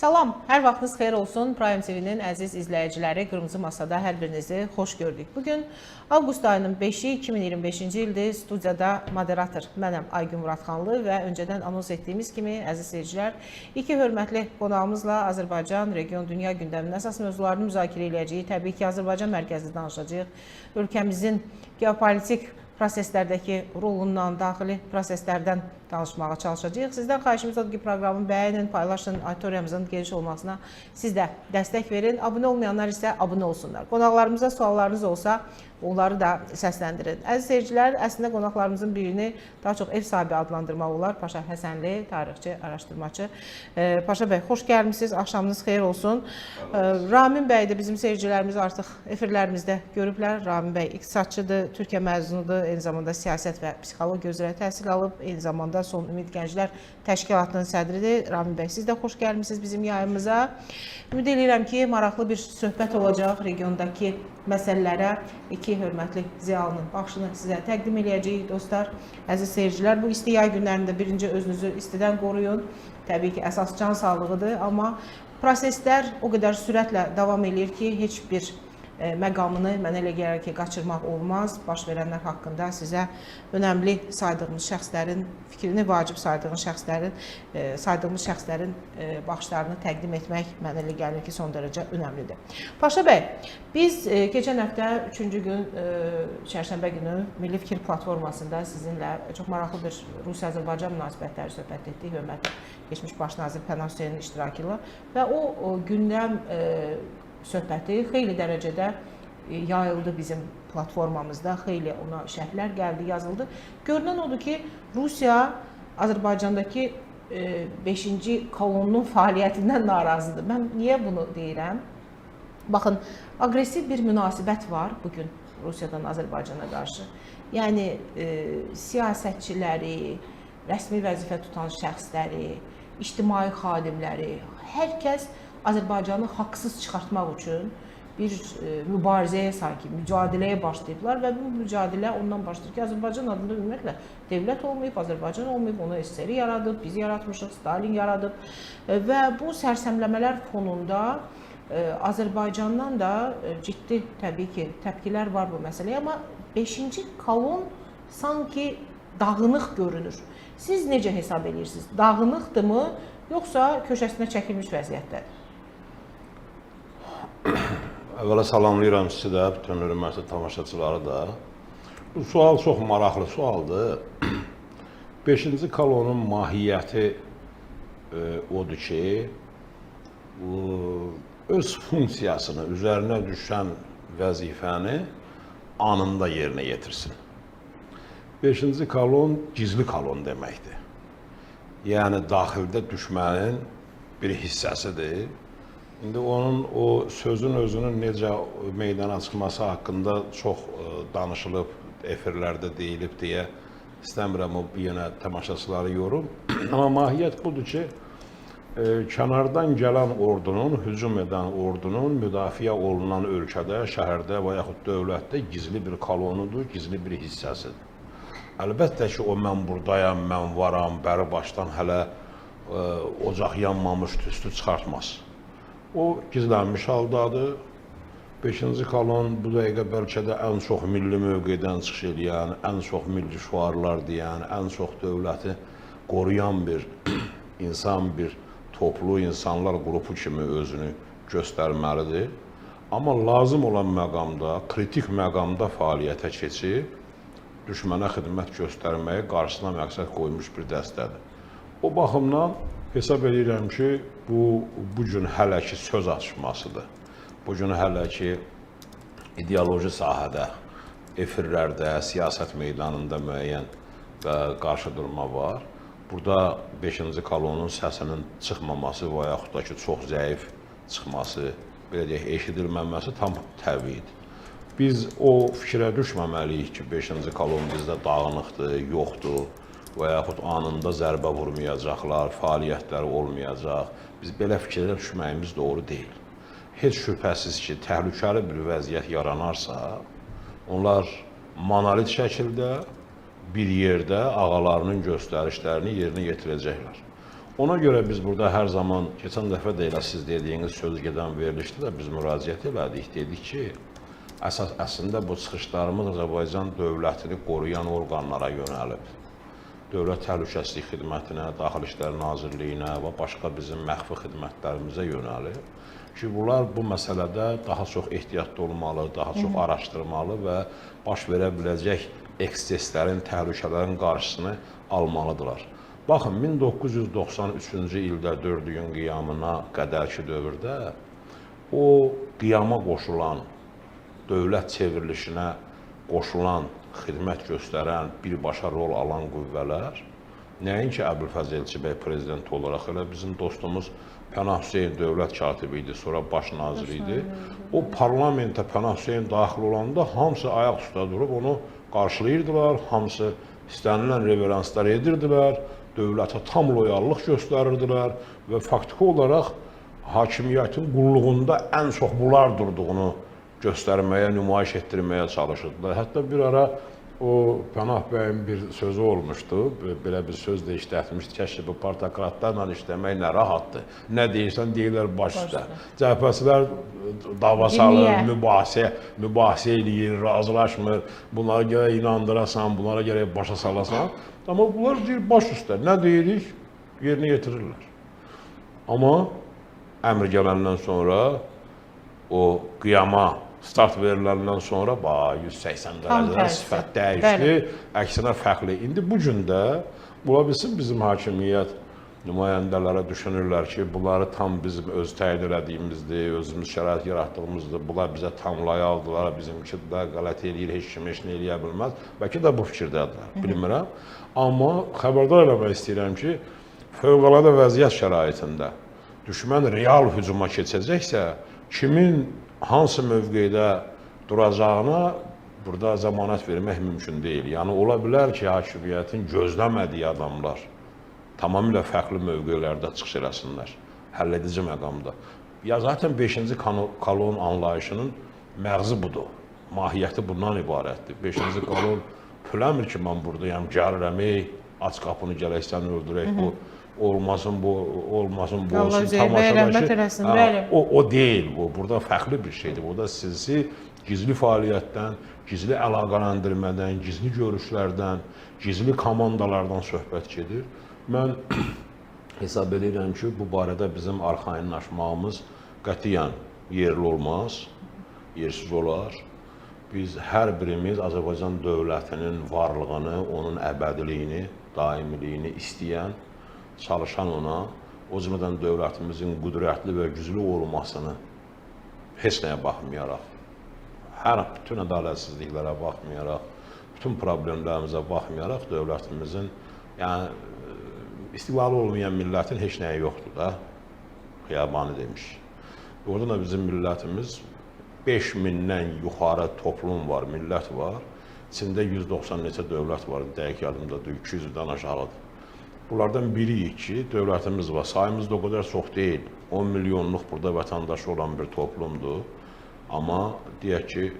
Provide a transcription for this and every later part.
Salam, hər vaxtınız xeyir olsun. Prime TV-nin əziz izləyiciləri, Qırmızı Masada hər birinizi xoş gördük. Bugün avqust ayının 5-i 2025-ci ildir. Studiyada moderator mənəm Aygün Muradxanlı və öncədən anons etdiyimiz kimi, əziz seyircilər, iki hörmətli qonağımızla Azərbaycan, region, dünya gündəminin əsas mövzularını müzakirə edəcəyik. Təbii ki, Azərbaycan mərkəzli danışacağıq. Ölkəmizin geopolitik proseslərdəki rolundan, daxili proseslərdən danışmağa çalışacağıq. Sizdən xahişimiz odur ki, proqramı bəyənin, paylaşın, auditoriyamızın geniş olmasına siz də dəstək verin. Abunə olmayanlar isə abunə olsunlar. Qonaqlarımıza suallarınız olsa, onları da səsləndirin. Əziz seyircilər, əslində qonaqlarımızın birini daha çox ev sahibi adlandırmaq olar. Paşa Həsənli, tarixçi, araşdırmacı. Paşa bəy, xoş gəlmişsiniz, axşamınız xeyir olsun. Ramin bəy də bizim seyircilərimiz artıq efirlərimizdə görüblər. Ramin bəy iqtisadçıdır, Türkiyə məzunudur, eyni zamanda siyasət və psixologiya üzrə təhsil alıb, eyni zamanda Son Ümid Gənclər Təşkilatının sədridir. Ramin bəy, siz də xoş gəlmişsiniz bizim yayımıza. Ümid edirəm ki, maraqlı bir söhbət olacaq regiondakı məsələlərə. İki hörmətli ziyalının baxışını sizə təqdim edəcəyik, dostlar. Əziz seyircilər, bu isti yay günlərində birinci özünüzü istidən qoruyun. Təbii ki, əsas can sağlığıdır, amma proseslər o qədər sürətlə davam edir ki, heç bir məqamını mənə elə gəlir ki, qaçırmaq olmaz. Baş verənlər haqqında sizə önəmli saydığımız şəxslərin, fikrini vacib saydığımız şəxslərin baxışlarını təqdim etmək mənə elə gəlir ki, son dərəcə önəmlidir. Paşa bəy, biz keçən həftə 3-cü gün, çərşənbə günü Milli Fikir Platformasında sizinlə çox maraqlı bir Rusiya-Azərbaycan münasibətləri söhbət etdik, hörmətli keçmiş baş nazir Pənah Hüseynin iştirakı ilə və o gündəm söhbəti xeyli dərəcədə yayıldı bizim platformamızda, xeyli ona şərhlər gəldi, yazıldı. Görünən odur ki, Rusiya Azərbaycandakı 5-ci kolonun fəaliyyətindən narazıdır. Mən niyə bunu deyirəm? Baxın, aqressiv bir münasibət var bugün Rusiyadan Azərbaycana qarşı. Yəni, siyasətçiləri, rəsmi vəzifə tutan şəxsləri, ictimai xadimləri, hər kəs Azərbaycanı haqsız çıxartmaq üçün bir mübarizəyə sanki, mücadiləyə başlayıblar və bu mücadilə ondan başlayır ki, Azərbaycan adında ümumiyyətlə devlət olmayıb, Azərbaycan olmayıb, onu SSR yaradıb, biz yaratmışıq, Stalin yaradıb və bu sərsəmləmələr fonunda Azərbaycandan da ciddi təbii ki, təpkilər var bu məsələyə, amma 5-ci kolon sanki dağınıq görünür. Siz necə hesab edirsiniz? Dağınıqdırmı, yoxsa köşəsinə çəkilmiş vəziyyətdədir? Əvvəla salamlayıram sizi də, bütün hörmətli tamaşaçıları da. Bu sual çox maraqlı sualdır. 5-ci kolonun mahiyyəti odur ki, öz funksiyasını, üzərinə düşən vəzifəni anında yerinə yetirsin. 5-ci kolon gizli kolon deməkdir. Yəni, daxildə düşmənin bir hissəsidir. İndi onun o sözün özünün necə meydana çıxması haqqında çox danışılıb, efirlərdə deyilib deyə istəmirəm o yenə tamaşaçıları yorum. Amma mahiyyət budur ki, kənardan gələn ordunun, hücum edən ordunun müdafiə olunan ölkədə, şəhərdə və yaxud dövlətdə gizli bir kolonudur, gizli bir hissəsidir. Əlbəttə ki, o mən buradayam, mən varam, bəri başdan hələ ocaq yanmamış tüstü çıxartmaz. O gizlənmiş haldadır. 5-ci kolon bu dəqiqə bəlkə də ən çox milli mövqedən çıxış edən, ən çox milli şüarlar deyən, ən çox dövləti qoruyan bir insan, bir toplu insanlar qrupu kimi özünü göstərməlidir. Amma lazım olan məqamda, kritik məqamda fəaliyyətə keçib, düşmənə xidmət göstərməyi qarşısına məqsəd qoymuş bir dəstədir. O baxımdan hesab edirəm ki, bu gün hələ ki söz açmasıdır. Bu gün hələ ki ideoloji sahədə, efirlərdə, siyasət meydanında müəyyən qarşıdurma var. Burada 5-ci kolonun səsinin çıxmaması və yaxud da ki, çox zəif çıxması, belə deyək, eşidilməməsi tam təbiidir. Biz o fikrə düşməməliyik ki, 5-ci kolon bizdə dağınıqdır, yoxdur və yaxud anında zərbə vurmayacaqlar, fəaliyyətləri olmayacaq. Biz belə fikirlərə düşməyimiz doğru deyil. Heç şübhəsiz ki, təhlükəli bir vəziyyət yaranarsa, onlar monolit şəkildə bir yerdə ağalarının göstərişlərini yerinə yetirəcəklər. Ona görə biz burada hər zaman, keçən dəfə də elə siz dediyiniz söz gedən verilişdə də biz müraciət elədik. Dedik ki, əslində bu çıxışlarımız Azərbaycan dövlətini qoruyan orqanlara yönəlib. Dövlət Təhlükəsizlik Xidmətinə, Daxili İşlər Nazirliyinə və başqa bizim məxfi xidmətlərimizə yönəlib ki, bunlar bu məsələdə daha çox ehtiyatlı olmalı, daha çox araşdırmalı və baş verə biləcək ekseslərin, təhlükələrin qarşısını almalıdırlar. Baxın, 1993-cü ildə 4 gün qiyamına qədərki dövrdə o qiyama qoşulan, dövlət çevrilişinə qoşulan, xidmət göstərən, birbaşa rol alan qüvvələr, nəinki Əbülfəz Elçibəy prezident olaraq, elə bizim dostumuz Pənah Hüseyn dövlət katibi idi, sonra baş nazir idi. O parlamentə Pənah Hüseyn daxil olanda hamısı ayaq üstə durub onu qarşılayırdılar, hamısı istənilən reveranslar edirdilər, dövlətə tam loyallıq göstərirdilər və faktiki olaraq hakimiyyətin qulluğunda ən çox bunlar durduğunu göstərməyə, nümayiş etdirməyə çalışırdılar. Hətta bir ara o Pənah bəyin bir sözü olmuşdu, belə bir söz də işlətmişdi, kəşki bu partokratlarla işləmək nə rahatdır, nə deyirsən deyirlər baş üstə. Cəbhəçilər dava salır, mübahisə eləyir, razılaşmır, bunlara görə inandırasan, bunlara görə başa salasan. Amma bunlar deyir baş üstə, nə deyirik, yerinə yetirirlər. Amma əmr gələndən sonra o qiyama start veriləndən sonra 180 dərəcədə sifət dəyişdi, əksinə fərqli. İndi bu gün də bula bilsin bizim hakimiyyət nümayəndələrə düşünürlər ki, bunları tam bizim öz təyin elədiyimizdir, özümüz şərait yaratdığımızdır, bunlar bizə tam layaqdırlar, bizimki də qələt eləyir, heç kim heç nə eləyə bilməz. Bəlkə də bu fikirdədirlər, bilmirəm. Amma xəbərdar eləmək istəyirəm ki, fövqəladə vəziyyət şəraitində düşmən real hücuma keçəcəksə, kimin hansı mövqedə duracağına burada zəmanət vermək mümkün deyil. Yəni, ola bilər ki, hakimiyyətin gözləmədiyi adamlar tamamilə fərqli mövqelərdə çıxış eləsinlər, həlledici məqamda. Ya, zaten 5-ci kolon anlayışının məğzi budur, mahiyyəti bundan ibarətdir. 5-ci kolon püləmir ki, mən buradayam, gəlirəm, aç qapını gələk, sən öldürək, bu olmasın, bu olmasın, bu olsun, tamaşabaşı. O deyil, bu burada fərqli bir şeydir. Burada sizi gizli fəaliyyətdən, gizli əlaqələndirmədən, gizli görüşlərdən, gizli komandalardan söhbət gedir. Mən hesab edirəm ki, bu barədə bizim arxayınlaşmağımız qətiyyən yerli olmaz, yersiz olar. Biz hər birimiz Azərbaycan dövlətinin varlığını, onun əbədiliyini, daimiliyini istəyən, çalışan ona, o cümlədən dövlətimizin qüdrətli və güclü olmasını heç nəyə baxmayaraq, bütün ədalətsizliklərə baxmayaraq, bütün problemlərimizə baxmayaraq dövlətimizin, yəni istiqlalı olmayan millətin heç nəyi yoxdur da, Xiyabani demiş. Oradan da bizim millətimiz 5000-dən yuxarı toplum var, millət var. İçində 190 neçə dövlət var, dəqiq yadımdadır, 200-dən aşağıdır. Bunlardan biriyik ki, dövlətimiz var. Sayımız da o qədər çox deyil. 10 milyonluq burada vətəndaşı olan bir toplumdur. Amma deyək ki,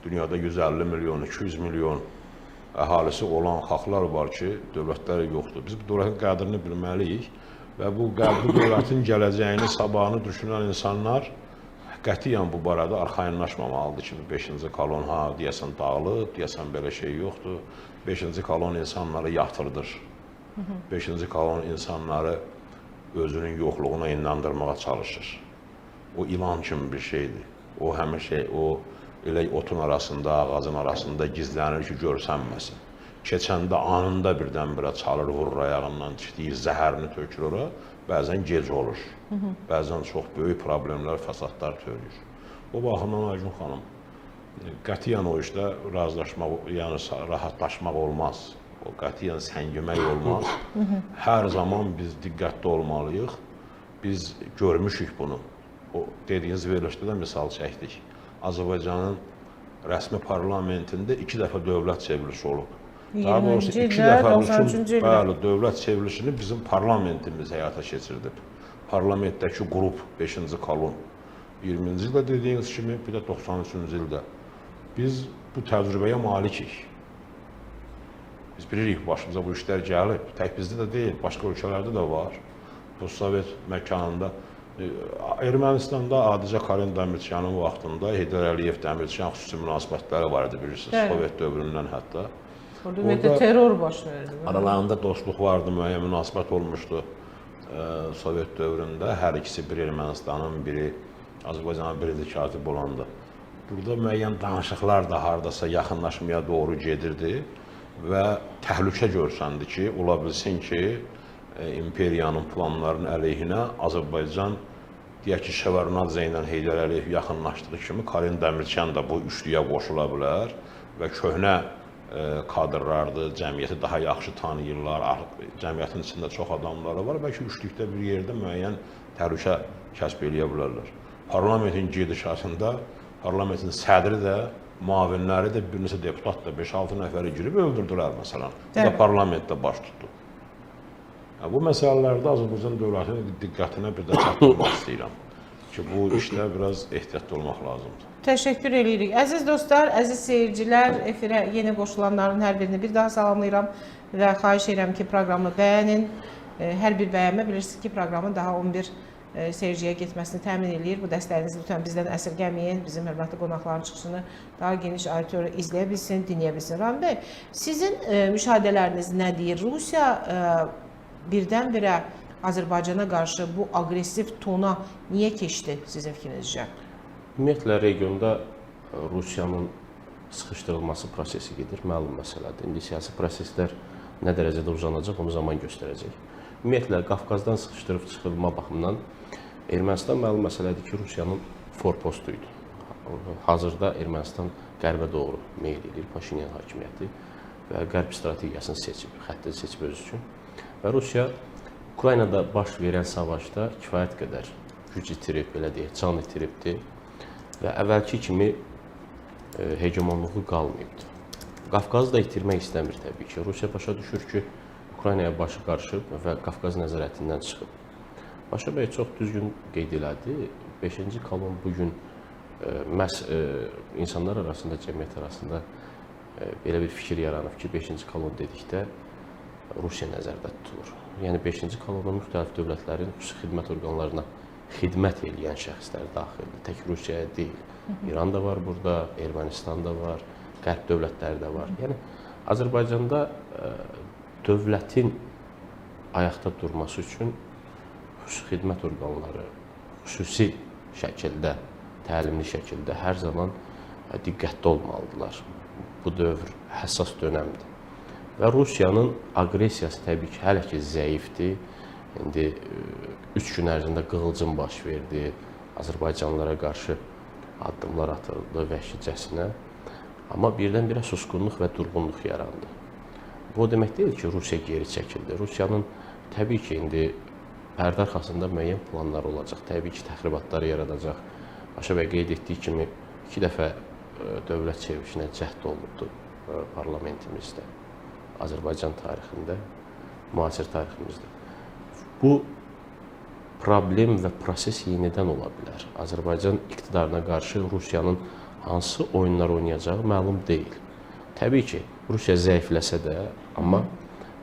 dünyada 150 milyon, 200 milyon əhalisi olan xalqlar var ki, dövlətləri yoxdur. Biz bu dövlətin qədrini bilməliyik və bu dövlətin gələcəyini, sabahını düşünən insanlar qətiyyən bu barədə arxayınlaşmamalıdır ki, 5-ci kolon deyəsən dağılıb, deyəsən belə şey yoxdur. 5-ci kolon insanları yatırdır. 5-ci kolon insanları özünün yoxluğuna inandırmağa çalışır. O ilan kimi bir şeydir. O həmin şey, o elə otun arasında, ağacın arasında gizlənir ki, görsənməsin. Keçəndə anında birdən-birə çalır, vurur ayağından, deyir, zəhərini tökür ora. Bəzən gec olur. Bəzən çox böyük problemlər, fəsadlar törür. O baxımdan Aygun xanım, qətiyyən o işdə razılaşmaq, yəni rahatlaşmaq olmaz. O qətiyyən səngimək olmaz. Hər zaman biz diqqətli olmalıyıq. Biz görmüşük bunu. O dediyiniz verilişdə də misal çəkdik. Azərbaycanın rəsmi parlamentində 2 dəfə dövlət çevrilişi olub. Daha doğrusu 2 dəfə dövlət çevrilişini bizim parlamentimiz həyata keçirdib. Parlamentdəki qrup 5-ci kolon 20-ci ildə dediyiniz kimi, bir də 93-cü ildə. Biz bu təcrübəyə malikik. Biz bilirik, başımıza bu işlər gəlib. Tək bizdə də deyil, başqa ölkələrdə də var. postsovet məkanında Ermənistanda adicə Karin Dəmirçyanın vaxtında Heydər Əliyev Dəmirçyan xüsusi münasibətləri var idi bilirsiniz, Bəli. Sovet dövründən hətta. Orada terror baş verdi. Aralarında dostluq vardı, müəyyən münasibət olmuşdu Sovet dövründə. Hər ikisi biri Ermənistanın, biri Azərbaycanın biri katib olanda. Burada müəyyən danışıqlar da hardasa yaxınlaşmaya doğru gedirdi və təhlükə görsəndi ki, ola bilsin ki, imperiyanın planlarının əleyhinə Azərbaycan deyək ki, Şevardnadze ilə Heydər Əliyev yaxınlaşdığı kimi Karin Dəmirçyan da bu üçlüyə qoşula bilər və köhnə kadrlardır, cəmiyyəti daha yaxşı tanıyırlar, cəmiyyətin içində çox adamları var, bəlkə üçlükdə bir yerdə müəyyən təhlükə kəsb eləyə bilərlər. Parlamentin gedişatında parlamentin sədri də, müavinləri də, bir neçə deputat da 5-6 nəfəri girib öldürdülər məsələn. Bu da parlamentdə baş tutdu. Bu məsələlərdə Azərbaycan dövlətinin diqqətinə bir də çatdırmaq istəyirəm ki, bu işdə biraz ehtiyatlı olmaq lazımdır. Təşəkkür edirik. Əziz dostlar, əziz seyircilər, efirə yeni qoşulanların hər birini bir daha salamlayıram və xahiş edirəm ki, proqramı bəyənin. Hər bir bəyənmə bilirsiniz ki, proqramın daha 11 seyirciyə getməsini təmin edir. Bu dəstəyinizi lütfən bizdən əsirgəməyin. Bizim hörmətli qonaqların çıxışını daha geniş auditoriya izləyə bilsin, dinləyə bilsin. Rahmi bəy, sizin müşahidələriniz nədir? Rusiya birdən-birə Azərbaycana qarşı bu aqressiv tona niyə keçdi sizin fikrinizcə? Ümumiyyətlə, regionda Rusiyanın sıxışdırılması prosesi gedir, məlum məsələdir. İndi siyasi proseslər nə dərəcədə uzanacaq, onu zaman göstərəcək. Ümumiyyətlə, Qafqazdan sıxışdırıb çıxılma baxımından Ermənistan məlum məsələdir ki, Rusiyanın forpostu idi. Hazırda Ermənistan qərbə doğru meyl edir, Paşinyan hakimiyyəti və qərb strategiyasını seçib, xəttini seçib özü üçün. Və Rusiya Ukraynada baş verən savaşda kifayət qədər güc itirib, belə deyək, can itiribdir və əvvəlki kimi hegemonluğu qalmayıbdır. Qafqazı da itirmək istəmir təbii ki. Rusiya başa düşür ki, Ukraynaya başı qarışıb və Qafqaz nəzarətindən çıxıb. Paşa bəy çox düzgün qeyd elədi. 5-ci kolon bugün məhz insanlar arasında, cəmiyyət arasında belə bir fikir yaranıb ki, 5-ci kolon dedikdə Rusiya nəzərdə tutulur. Yəni 5-ci kolona müxtəlif dövlətlərin xüsusi xidmət orqanlarına xidmət edən şəxslər daxildir. Tək Rusiyaya deyil. İran da var burada, Ermənistan da var, qərb dövlətləri də var. Yəni Azərbaycanda dövlətin ayaqda durması üçün xüsusi xidmət orqanları xüsusi şəkildə, təlimli şəkildə hər zaman diqqətli olmalıdırlar. Bu dövr həssas dönəmdir. Və Rusiyanın aqressiyası təbii ki, hələ ki zəifdir. İndi 3 gün ərzində qığılcım baş verdi, Azərbaycanlılara qarşı addımlar atıldı vəhşicəsinə. Amma birdən-birə susqunluq və durğunluq yarandı. Bu o demək deyil ki, Rusiya geri çəkildi. Rusiyanın təbii ki, indi pərdə arxasında müəyyən planları olacaq. Təbii ki, təxribatları yaradacaq. Paşa bəy qeyd etdiyi kimi 2 dəfə dövlət çevrilişinə cəhd olundu parlamentimizdə, Azərbaycan tarixində, müasir tariximizdə. Bu problem və proses yenidən ola bilər. Azərbaycan iqtidarına qarşı Rusiyanın hansı oyunlar oynayacağı məlum deyil. Təbii ki, Rusiya zəifləsə də, amma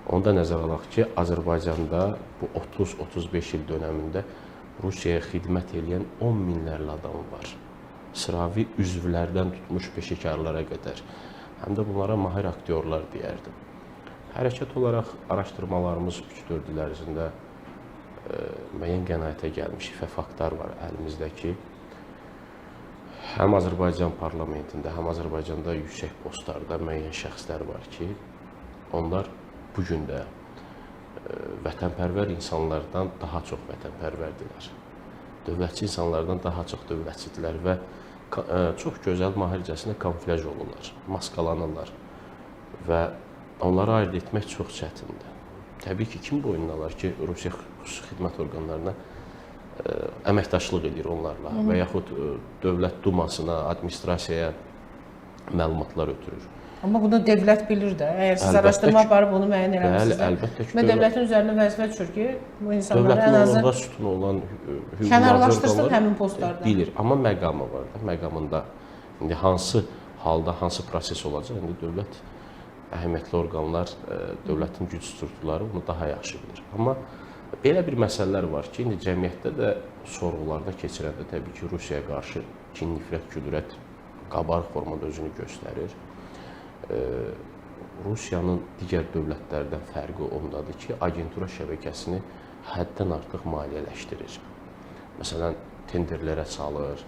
onda nəzərə alaq ki, Azərbaycanda bu 30-35 il dönəmində Rusiyaya xidmət edən 10 minlərlə adam var. Sıravi üzvlərdən tutmuş peşəkarlara qədər. Həm də bunlara mahir aktyorlar deyərdim. Hərəkət olaraq araşdırmalarımız 3-4 il ərzində müəyyən qənaətə gəlmiş və faktlar var əlimizdəki. Həm Azərbaycan parlamentində, həm Azərbaycanda yüksək postlarda müəyyən şəxslər var ki, onlar bugün də vətənpərvər insanlardan daha çox vətənpərvərdirlər. Dövlətçi insanlardan daha çox dövlətçidirlər və çox gözəl mahircəsinə kamuflaj olurlar, maskalanırlar və onları ayırt etmək çox çətindir. Təbii ki, kim boyundalar ki, Rusiya xüsusi xidmət orqanlarına əməkdaşlıq edir onlarla və yaxud dövlət dumasına, administrasiyaya məlumatlar ötürür. Amma bunu dövlət bilir də. Əgər siz araşdırma aparıb onu müəyyən eləmişsiniz. Bəli, əlbəttə ki, dövlətin üzərinə vəzifə düşür ki, bu insanları ən dövlətin azı orada sütun olan kənarlaşdırsın həmin postlardan. Bilir, amma məqamı var da. Məqamında indi hansı halda, hansı proses olacaq, indi dövlət əhəmiyyətli orqanlar, dövlətin güc strukturları bunu daha yaxşı bilir. Amma Belə bir məsələlər var ki, indi cəmiyyətdə də sorğularda keçirəndə təbii ki, Rusiyaya qarşı kin, nifrət, küdurət qabarıq formada özünü göstərir. Rusiyanın digər dövlətlərdən fərqi ondadır ki, agentura şəbəkəsini həddən artıq maliyyələşdirir. Məsələn, tenderlərə salır,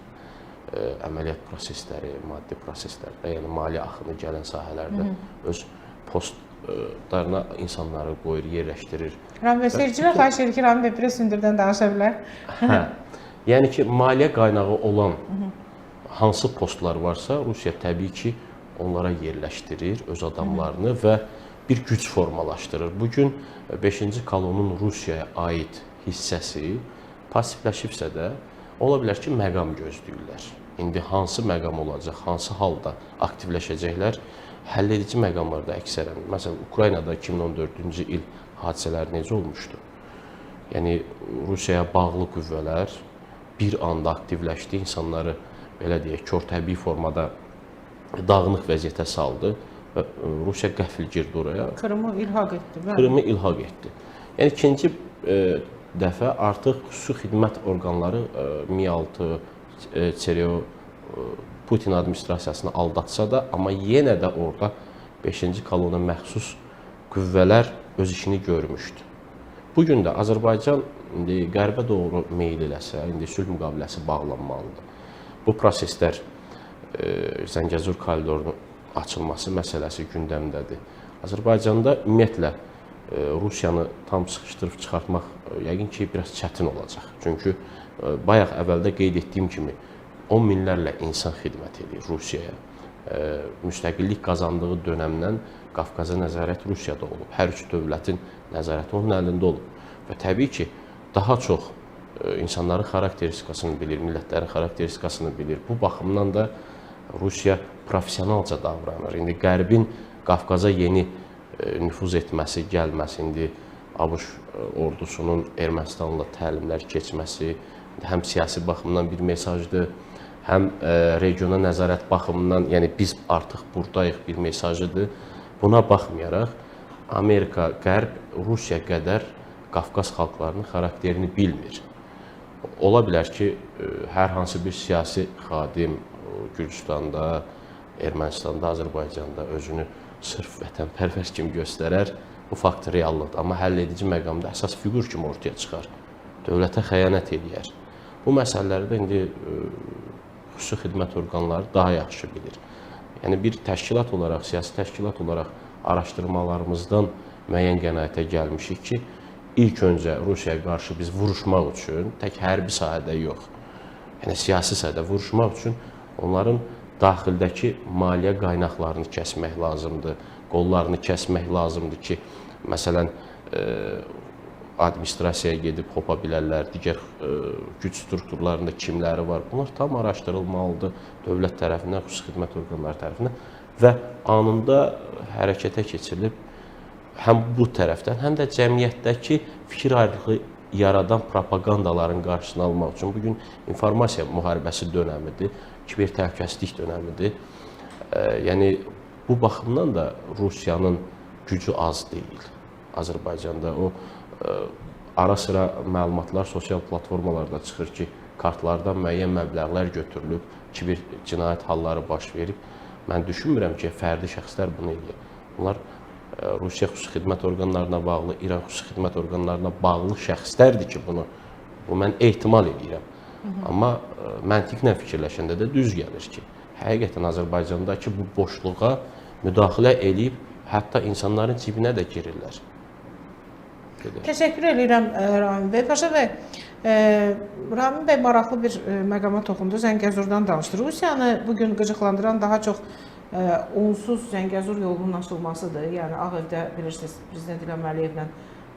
əməliyyat prosesləri, maddi proseslərdə, yəni maliyyə axını gələn sahələrdə öz postlarına insanları qoyur, yerləşdirir. Rami bəy, seyircilər xahiş edir ki, Rami bəy biraz hündürdən danışa bilər. Hə, yəni ki, maliyyə qaynağı olan hansı postlar varsa, Rusiya təbii ki, onlara yerləşdirir öz adamlarını və bir güc formalaşdırır. Bugün 5-ci kolonun Rusiyaya aid hissəsi passivləşibsə də, ola bilər ki, məqam gözləyirlər. İndi hansı məqam olacaq, hansı halda aktivləşəcəklər, həll edici məqamlarda əksərən. Məsələn, Ukraynada 2014-cü il hadisələri necə olmuşdu? Yəni, Rusiyaya bağlı qüvvələr bir anda aktivləşdi, insanları, belə deyək, kör-təbii formada dağınıq vəziyyətə saldı və Rusiya qəfil girdi oraya. Krımı ilhaq etdi. Krımı ilhaq etdi. Yəni, ikinci dəfə artıq xüsusi xidmət orqanları Mi-6, ÇRO Putin administrasiyasını aldatsa da, amma yenə də orada 5-ci kolona məxsus qüvvələr öz işini görmüşdü. Bugün də Azərbaycan indi qərbə doğru meyil eləsə, indi sülh müqaviləsi bağlanmalıdır. Bu proseslər Zəngəzur koridorunun açılması məsələsi gündəmdədir. Azərbaycanda ümumiyyətlə Rusiyanı tam sıxışdırıb çıxartmaq yəqin ki, biraz çətin olacaq. Çünki bayaq əvvəldə qeyd etdiyim kimi 10 minlərlə insan xidmət edir Rusiyaya. Müstəqillik qazandığı dönəmdən Qafqaza nəzarət Rusiyada olub. Hər üç dövlətin nəzarəti onun əlində olub. Və təbii ki, daha çox insanların xarakteristikasını bilir, millətlərin xarakteristikasını bilir. Bu baxımdan da Rusiya professionalca davranır. İndi Qərbin Qafqaza yeni nüfuz etməsi, gəlməsi, indi ABŞ ordusunun Ermənistanla təlimlər keçməsi həm siyasi baxımdan bir mesajdır, həm regiona nəzarət baxımından, yəni biz artıq buradayıq bir mesajıdır. Buna baxmayaraq, Amerika, Qərb, Rusiya qədər Qafqaz xalqlarının xarakterini bilmir. Ola bilər ki, hər hansı bir siyasi xadim Gürcüstanda, Ermənistanda, Azərbaycanda özünü sırf vətənpərvər kimi göstərər. Bu fakt reallıqdır. Amma həll edici məqamda əsas fiqur kimi ortaya çıxar. Dövlətə xəyanət eləyər. Bu məsələləri də indi xüsusi xidmət orqanları daha yaxşı bilir. Yəni bir təşkilat olaraq, siyasi təşkilat olaraq araşdırmalarımızdan müəyyən qənaətə gəlmişik ki, ilk öncə Rusiyaya qarşı biz vuruşmaq üçün, tək hərbi sahədə yox, yəni siyasi sahədə vuruşmaq üçün onların daxildəki maliyyə qaynaqlarını kəsmək lazımdır, qollarını kəsmək lazımdır ki, məsələn, administrasiyaya gedib hopa bilərlər, digər güc strukturlarında kimləri var, bunlar tam araşdırılmalıdır dövlət tərəfindən, xüsusi xidmət orqanları tərəfindən və anında hərəkətə keçirilib həm bu tərəfdən, həm də cəmiyyətdəki fikir ayrılığı yaradan propagandaların qarşısını almaq üçün bugün informasiya müharibəsi dönəmidir, kiber təhlükəsizlik dönəmidir. Yəni, bu baxımdan da Rusiyanın gücü az deyil. Azərbaycanda o ara sıra məlumatlar sosial platformalarda çıxır ki, kartlardan müəyyən məbləğlər götürülüb, kiber cinayət halları baş verib. Mən düşünmürəm ki, fərdi şəxslər bunu edir. Bunlar Rusiya xüsusi xidmət orqanlarına bağlı, İran xüsusi xidmət orqanlarına bağlı şəxslərdir ki, bunu mən ehtimal edirəm. Amma məntiqlə fikirləşəndə də düz gəlir ki, həqiqətən Azərbaycandakı bu boşluğa müdaxilə edib, hətta insanların cibinə də girirlər. Təşəkkür edirəm Rami bəy. Paşa bəy, Rami bəy maraqlı bir məqama toxundu, Zəngəzurdan danışdı. Rusiyanı bugün qıcıqlandıran daha çox onsuz Zəngəzur yolunun açılmasıdır. Yəni, Ağ evdə bilirsiniz, Prezident İlham Əliyevlə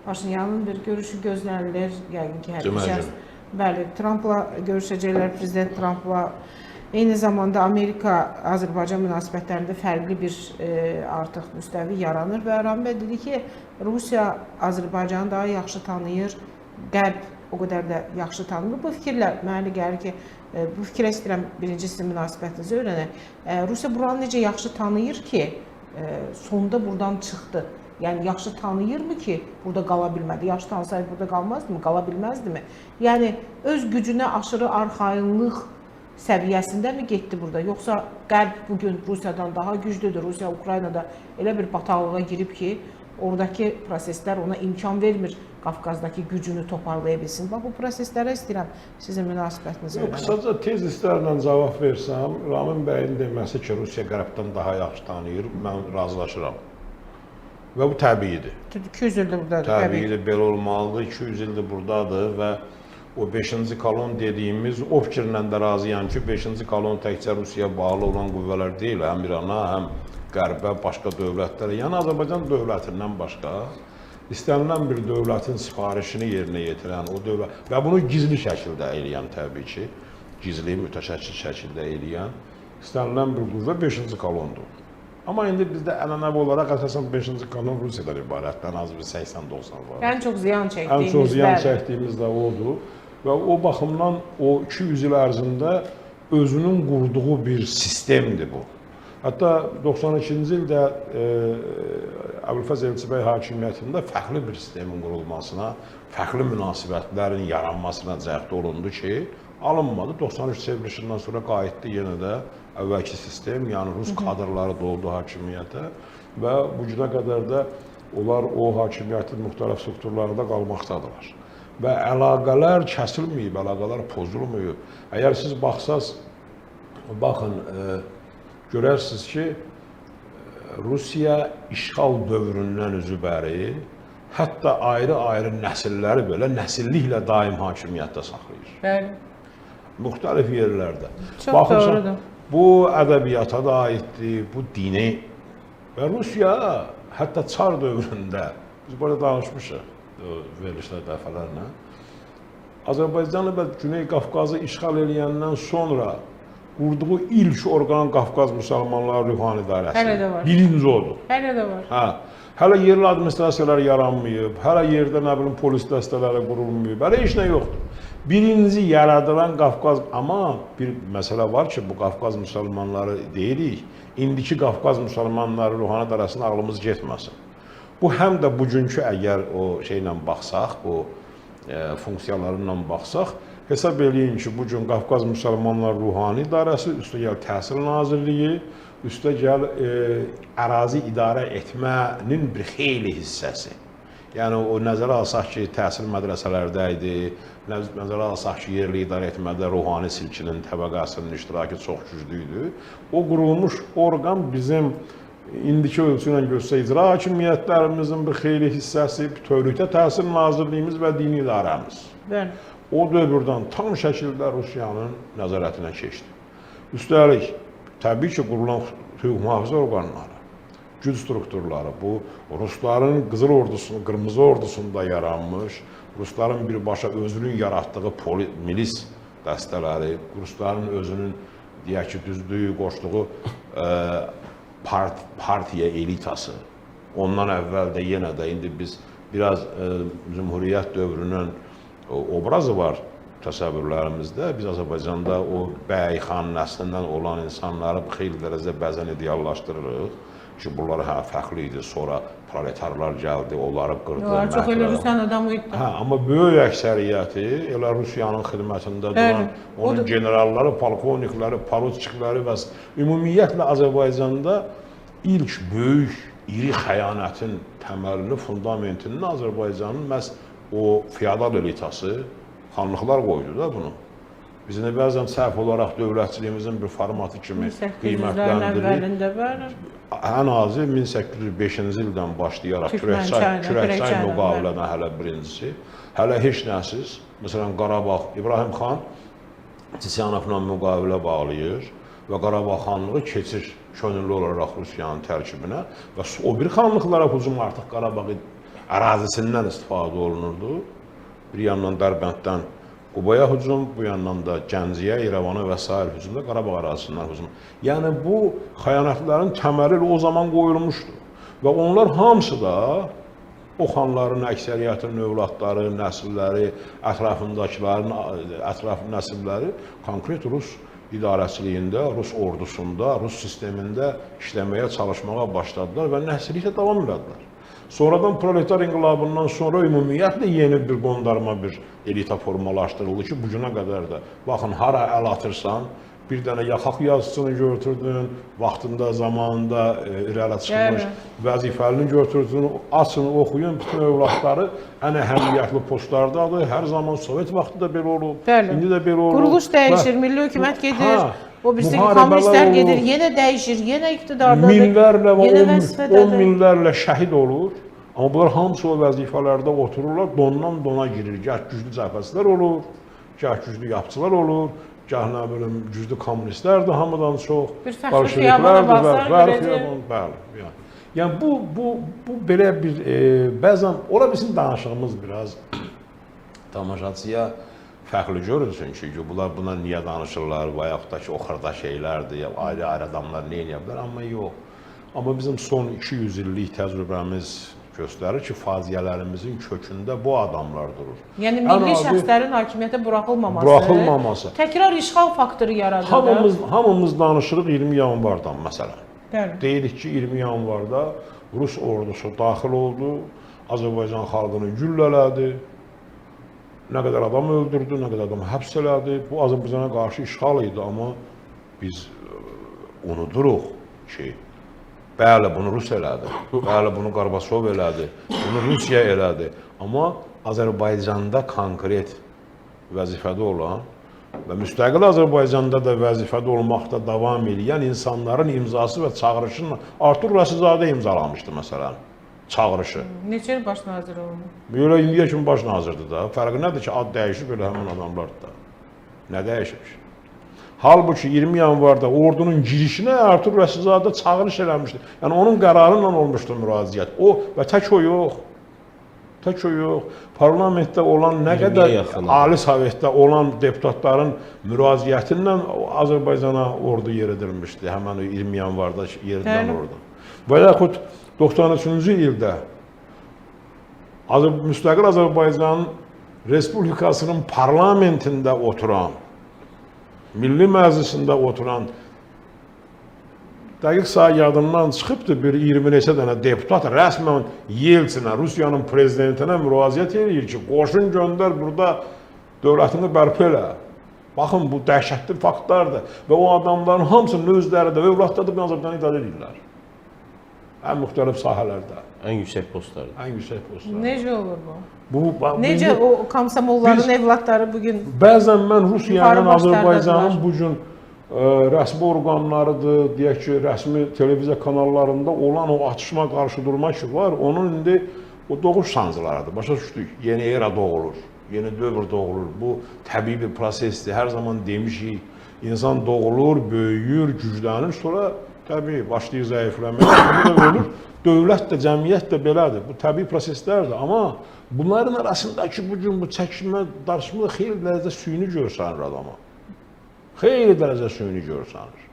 Paşinyanın bir görüşü gözlənilir. Yəqin ki, hər bir şəxs, bəli, Trumpla görüşəcəklər, Prezident Trumpla. Eyni zamanda Amerika-Azərbaycan münasibətlərində fərqli bir artıq müstəvi yaranır və Rami bəy dedi ki, Rusiya Azərbaycanı daha yaxşı tanıyır, Qərb o qədər də yaxşı tanımır. Bu fikirlə mənə gəlir ki, bu fikrə istəyirəm birinci sizin münasibətinizi öyrənək. Rusiya buranı necə yaxşı tanıyır ki, sonda buradan çıxdı? Yəni yaxşı tanıyırmı ki, burada qala bilmədi? Yaxşı tanısaydı burada qalmazdımı? Qala bilməzdimi? Yəni öz gücünə aşırı arxayınlıq səviyyəsində mi getdi burada? Yoxsa Qərb bugün Rusiyadan daha güclüdür? Rusiya Ukraynada elə bir bataqlığa girib ki, oradakı proseslər ona imkan vermir Qafqazdakı gücünü toparlaya bilsin. Bax, bu proseslərə istəyirəm sizin münasibətinizi öyrənəm. Qısaca tezislərlə cavab versəm, Ramin bəyin deməsi ki, Rusiya Qərbdən daha yaxşı tanıyır, mən razılaşıram. Və bu təbiidir. 200 ildir buradadır. Təbiidir, belə olmalıdır, 200 ildir buradadır və o 5-ci kolon dediyimiz, o fikirlə də razıyam ki, 5-ci kolon təkcə Rusiyaya bağlı olan qüvvələr deyil, həm İrana, həm Qərbə, başqa dövlətlərə, yəni Azərbaycan dövlətindən başqa istənilən bir dövlətin sifarişini yerinə yetirən o dövlət və bunu gizli şəkildə eləyən təbii ki, gizli, mütəşəkkil şəkildə eləyən istənilən bir qüvvə 5-ci kolondur. Amma indi bizdə ənənəvi olaraq əsasən 5-ci kolon Rusiyadan ibarətdən az bir 80-90 var. Ən çox ziyan çəkdiyimiz, ən çox ziyan çəkdiyimiz də odur və o baxımdan o 200 il ərzində özünün qurduğu bir sistemdir bu. Hətta 92-ci ildə Əbülfəz Elçibəy hakimiyyətində fərqli bir sistemin qurulmasına, fərqli münasibətlərin yaranmasına cəhd olundu ki, alınmadı. 93 çevrilişindən sonra qayıtdı yenə də əvvəlki sistem, yəni Rus kadrları doldu hakimiyyətə və bu günə qədər də onlar o hakimiyyətin müxtəlif strukturlarında qalmaqdadılar. Və əlaqələr kəsilməyib, əlaqələr pozulmayıb. Əgər siz baxsaz, baxın, görərsiniz ki, Rusiya işğal dövründən üzübəri, hətta ayrı-ayrı nəsilləri belə nəsilliklə daim hakimiyyətdə saxlayır. Bəli. Müxtəlif yerlərdə. Çox Baxırsan, doğrudur. bu ədəbiyyata da aiddir, bu dini və Rusiya hətta Çar dövründə, biz burada danışmışıq verilişdə dəfələrlə, Azərbaycanı və Güney Qafqazı işğal eləyəndən sonra qurduğu ilk orqan Qafqaz Müsəlmanları Ruhani İdarəsi. Hələ də var. Birinci odur. Hələ də var. Hə. Hələ yerli administrasiyalar yaranmayıb, hələ yerdə nə bilim polis dəstələri qurulmayıb, hələ heç nə yoxdur. Birinci yaradılan Qafqaz, amma bir məsələ var ki, bu Qafqaz müsəlmanları deyirik, indiki Qafqaz müsəlmanları Ruhani İdarəsinin ağlımız getməsin. Bu həm də bugünkü əgər o şeylə baxsaq, o funksiyalarıyla baxsaq, hesab eləyin ki, bugün Qafqaz Müsəlmanlar Ruhani İdarəsi, üstə gəl Təhsil Nazirliyi, üstə gəl ərazi idarə etmənin bir xeyli hissəsi. Yəni, o nəzərə alsaq ki, təhsil mədrəsələrdə idi, nəzərə alsaq ki, yerli idarə etmədə ruhani silkinin, təbəqəsinin iştirakı çox güclüydü. O qurulmuş orqan bizim indiki ölçü ilə göstərsə icra hakimiyyətlərimizin bir xeyli hissəsi, bütövlükdə Təhsil Nazirliyimiz və Dini İdarəmiz. Bəli. O dövrdən tam şəkildə Rusiyanın nəzarətinə keçdi. Üstəlik, təbii ki, qurulan hüquq mühafizə orqanları, güc strukturları, bu Rusların Qızıl Ordusunun, Qırmızı Ordusunda yaranmış, Rusların birbaşa özünün yaratdığı milis dəstələri, Rusların özünün, deyək ki, düzdüyü, qoşduğu partiya elitası, ondan əvvəl də yenə də indi biz biraz Cümhuriyyət dövrünün obrazı var təsəvvürlərimizdə. Biz Azərbaycanda o bəy, xan nəslindən olan insanları xeyli dərəcədə bəzən ideallaşdırırıq ki, bunlar fərqli idi, sonra proletarlar gəldi, onları qırdı. Onlar çox elə Rusiyanın adamı idi. Amma böyük əksəriyyəti elə Rusiyanın xidmətində duran, onun generalları, polkovnikləri, poruçikləri və ümumiyyətlə Azərbaycanda ilk böyük, iri xəyanətin təməlini, fundamentini Azərbaycanın məhz o feodal elitası, xanlıqlar qoydu da bunu. Biz indi bəzən səhv olaraq dövlətçiliyimizin bir formatı kimi qiymətləndiririk. Ən azı 1805-ci ildən başlayaraq Kürəkçay müqavilədən hələ birincisi, hələ heç nəsiz, məsələn Qarabağ, İbrahim xan Çisyanovla müqavilə bağlayır və Qarabağ xanlığı keçir könüllü olaraq Rusiyanın tərkibinə və o bir xanlıqlara hücum artıq Qarabağ ərazisindən istifadə olunurdu. Bir yandan Dərbənddən Qubaya hücum, bu yandan da Gəncəyə, İrəvana və s. hücumda Qarabağ ərazisindən hücum. Yəni bu xəyanətlərin təməli o zaman qoyulmuşdu. Və onlar hamısı da o xanların əksəriyyətinin övladları, nəsilləri, ətrafındakilərin nəsilləri konkret Rus idarəçiliyində, Rus ordusunda, Rus sistemində işləməyə, çalışmağa başladılar və nəsilliklə davam elədilər. Sonradan proletar inqilabından sonra ümumiyyətlə yeni bir qondarma bir elita formalaşdırıldı ki, bu günə qədər də baxın hara əl atırsan, bir dənə yaxaq yazısını götürdün, vaxtında, zamanında irəli çıxmış vəzifəlini götürdün, açın, oxuyun, bütün övladları ən əhəmiyyətli postlardadır. Hər zaman Sovet vaxtı da belə olub, indi də belə olub. Quruluş dəyişir, milli hökumət gedir, o birisi kommunistlər gedir, yenə dəyişir, yenə iqtidardadır, minlərlə və yenə vəzifədədir. 10 minlərlə şəhid olur. Amma bunlar hamısı o vəzifələrdə otururlar, dondan dona girir. Gah güclü cəbhəçilər olur, gah güclü yapçılar olur, gah nə bilim güclü kommunistlərdir hamıdan çox. Bir fəxri xiyabana baxsaq görəcək. Bəli. Yəni bu belə bir bəzən ola bilsin danışığımız biraz tamaşaçıya fərqli görünsün ki, bunlar buna niyə danışırlar və yaxud da ki, o xırda şeylərdir, ya ayrı-ayrı adamlar nə edə bilər, amma yox. Amma bizim son 200 illik təcrübəmiz göstərir ki, faciələrimizin kökündə bu adamlar durur. Yəni milli şəxslərin hakimiyyətə buraxılmaması, təkrar işğal faktoru yaradır. Hamımız danışırıq 20 yanvardan məsələn. Bəli. Deyirik ki, 20 yanvarda Rus ordusu daxil oldu, Azərbaycan xalqını güllələdi, nə qədər adam öldürdü, nə qədər adam həbs elədi. Bu Azərbaycana qarşı işğal idi, amma biz unuduruq ki, bəli, bunu Rus elədi, bəli, bunu Qarbaçov elədi, bunu Rusiya elədi. Amma Azərbaycanda konkret vəzifədə olan və müstəqil Azərbaycanda da vəzifədə olmaqda davam edən insanların imzası və çağırışını Artur Rəsizadə imzalamışdı, məsələn, çağırışı. Neçə il baş nazir oldu? Belə indiyə kimi baş nazirdir da. Fərqi nədir ki, ad dəyişib, belə həmin adamlardır da. Nə dəyişib? Halbuki 20 yanvarda ordunun girişinə Artur Rəsizadə çağırış eləmişdi. Yəni onun qərarıyla olmuşdu müraciət. O və tək o yox. Tək o yox. Parlamentdə olan nə qədər Ali Sovetdə olan deputatların müraciətindən Azərbaycana ordu yeridilmişdi. Həmən 20 yanvarda yeridilən ordu. Və yaxud 93-cü ildə müstəqil Azərbaycan Respublikasının parlamentində oturan, Milli Məclisində oturan, dəqiq sayı yadımdan çıxıbdır, bir 20 neçə dənə deputat rəsmən Yeltsinə, Rusiyanın prezidentinə müraciət edir ki, qoşun göndər, burada dövlətini bərpa elə. Baxın, bu dəhşətli faktlardır və o adamların hamısının özləri də, övladları da Azərbaycanı idarə edirlər. Ən müxtəlif sahələrdə. Ən yüksək postlarda. Ən yüksək postlarda. Necə olur bu? Necə o komsomolların evlatları bugün bəzən mən Rusiyanın, Azərbaycanın bugün rəsmi orqanlarıdır, deyək ki, rəsmi televiziya kanallarında olan o atışma qarşı durma ki var, onun indi o doğuş sancılarıdır. Başa düşdük, yeni era doğulur, yeni dövr doğulur. Bu təbii bir prosesdir. Hər zaman demişik, insan doğulur, böyüyür, güclənir, sonra təbii başlayır zəifləməyə, bu da ölür. Dövlət də, cəmiyyət də belədir. Bu təbii proseslərdir. Amma bunların arasındakı bugün bu çəkilmə, darışmada xeyli dərəcə süni görsənir adama. Xeyli dərəcə süni görsənir.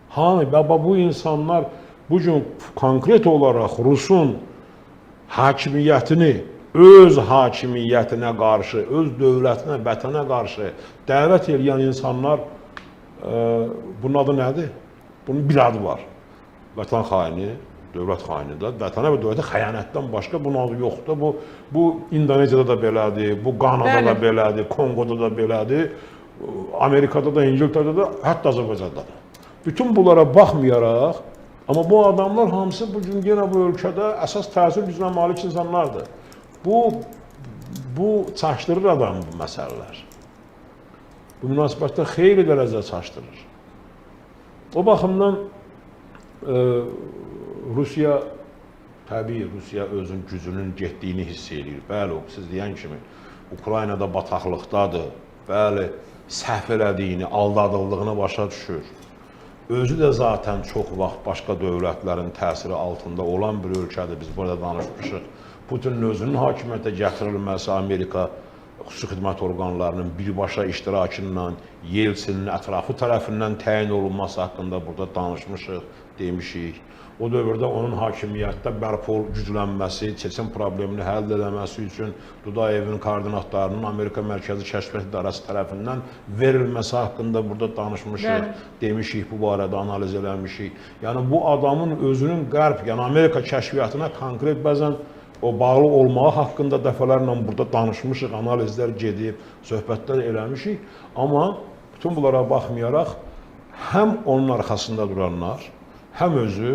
Hani, bu insanlar bugün konkret olaraq Rusun hakimiyyətini öz hakimiyyətinə qarşı, öz dövlətinə, vətənə qarşı dəvət edən insanlar, bunun adı nədir? Bunun bir adı var. Vətən xaini, dövlət xaini də, vətənə və dövlətə xəyanətdən başqa bunun adı yoxdur. Bu İndoneziyada da belədir, bu Qanada da belədir, Kongoda da belədir, Amerikada da, İngiltərədə də, hətta Azərbaycanda da. Bütün bunlara baxmayaraq, amma bu adamlar hamısı bugün yenə bu ölkədə əsas təsir gücünə malik insanlardır. Bu çaşdırır adamı bu məsələlər. Bu münasibətdə xeyli dərəcə çaşdırır. O baxımdan Rusiya, təbii Rusiya özün gücünün getdiyini hiss edir. Bəli, siz deyən kimi Ukraynada bataqlıqdadır. Bəli, səhv elədiyini, aldadıldığını başa düşür. Özü də zaten çox vaxt başqa dövlətlərin təsiri altında olan bir ölkədir. Biz burada danışmışıq. Putinin özünün hakimiyyətə gətirilməsi Amerika xüsusi xidmət orqanlarının birbaşa iştirakından, Yeltsinin ətrafı tərəfindən təyin olunması haqqında burada danışmışıq. demişik. O dövrdə onun hakimiyyətdə bərpa güclənməsi, Çeçen problemini həll etməsi üçün Dudayevin koordinatlarının Amerika Mərkəzi Kəşfiyyat İdarəsi tərəfindən verilməsi haqqında burada danışmışıq, demişik, bu barədə analiz eləmişik. Yəni bu adamın özünün qərb, yəni Amerika kəşfiyyatına konkret bəzən o bağlı olmağı haqqında dəfələrlə burada danışmışıq, analizlər gedib, söhbətlər eləmişik. Amma bütün bunlara baxmayaraq, həm onun arxasında duranlar, həm özü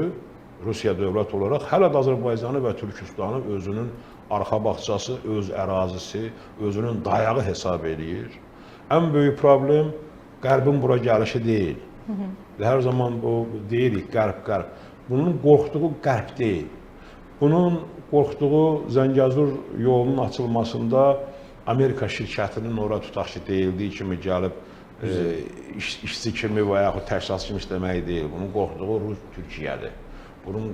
Rusiya dövlət olaraq hələ də Azərbaycanı və Türkistanı özünün arxa bağçası, öz ərazisi, özünün dayağı hesab edir. Ən böyük problem Qərbin bura gəlişi deyil. Hər zaman bu deyirik, Qərb. Bunun qorxduğu Qərb deyil. Bunun qorxduğu Zəngəzur yolunun açılmasında Amerika şirkətinin ora tutaq ki, deyildiyi kimi gəlib işçi kimi və yaxud təşkilatçı kimi işləmək deyil. Bunun qorxduğu Rus Türkiyədir. Bunun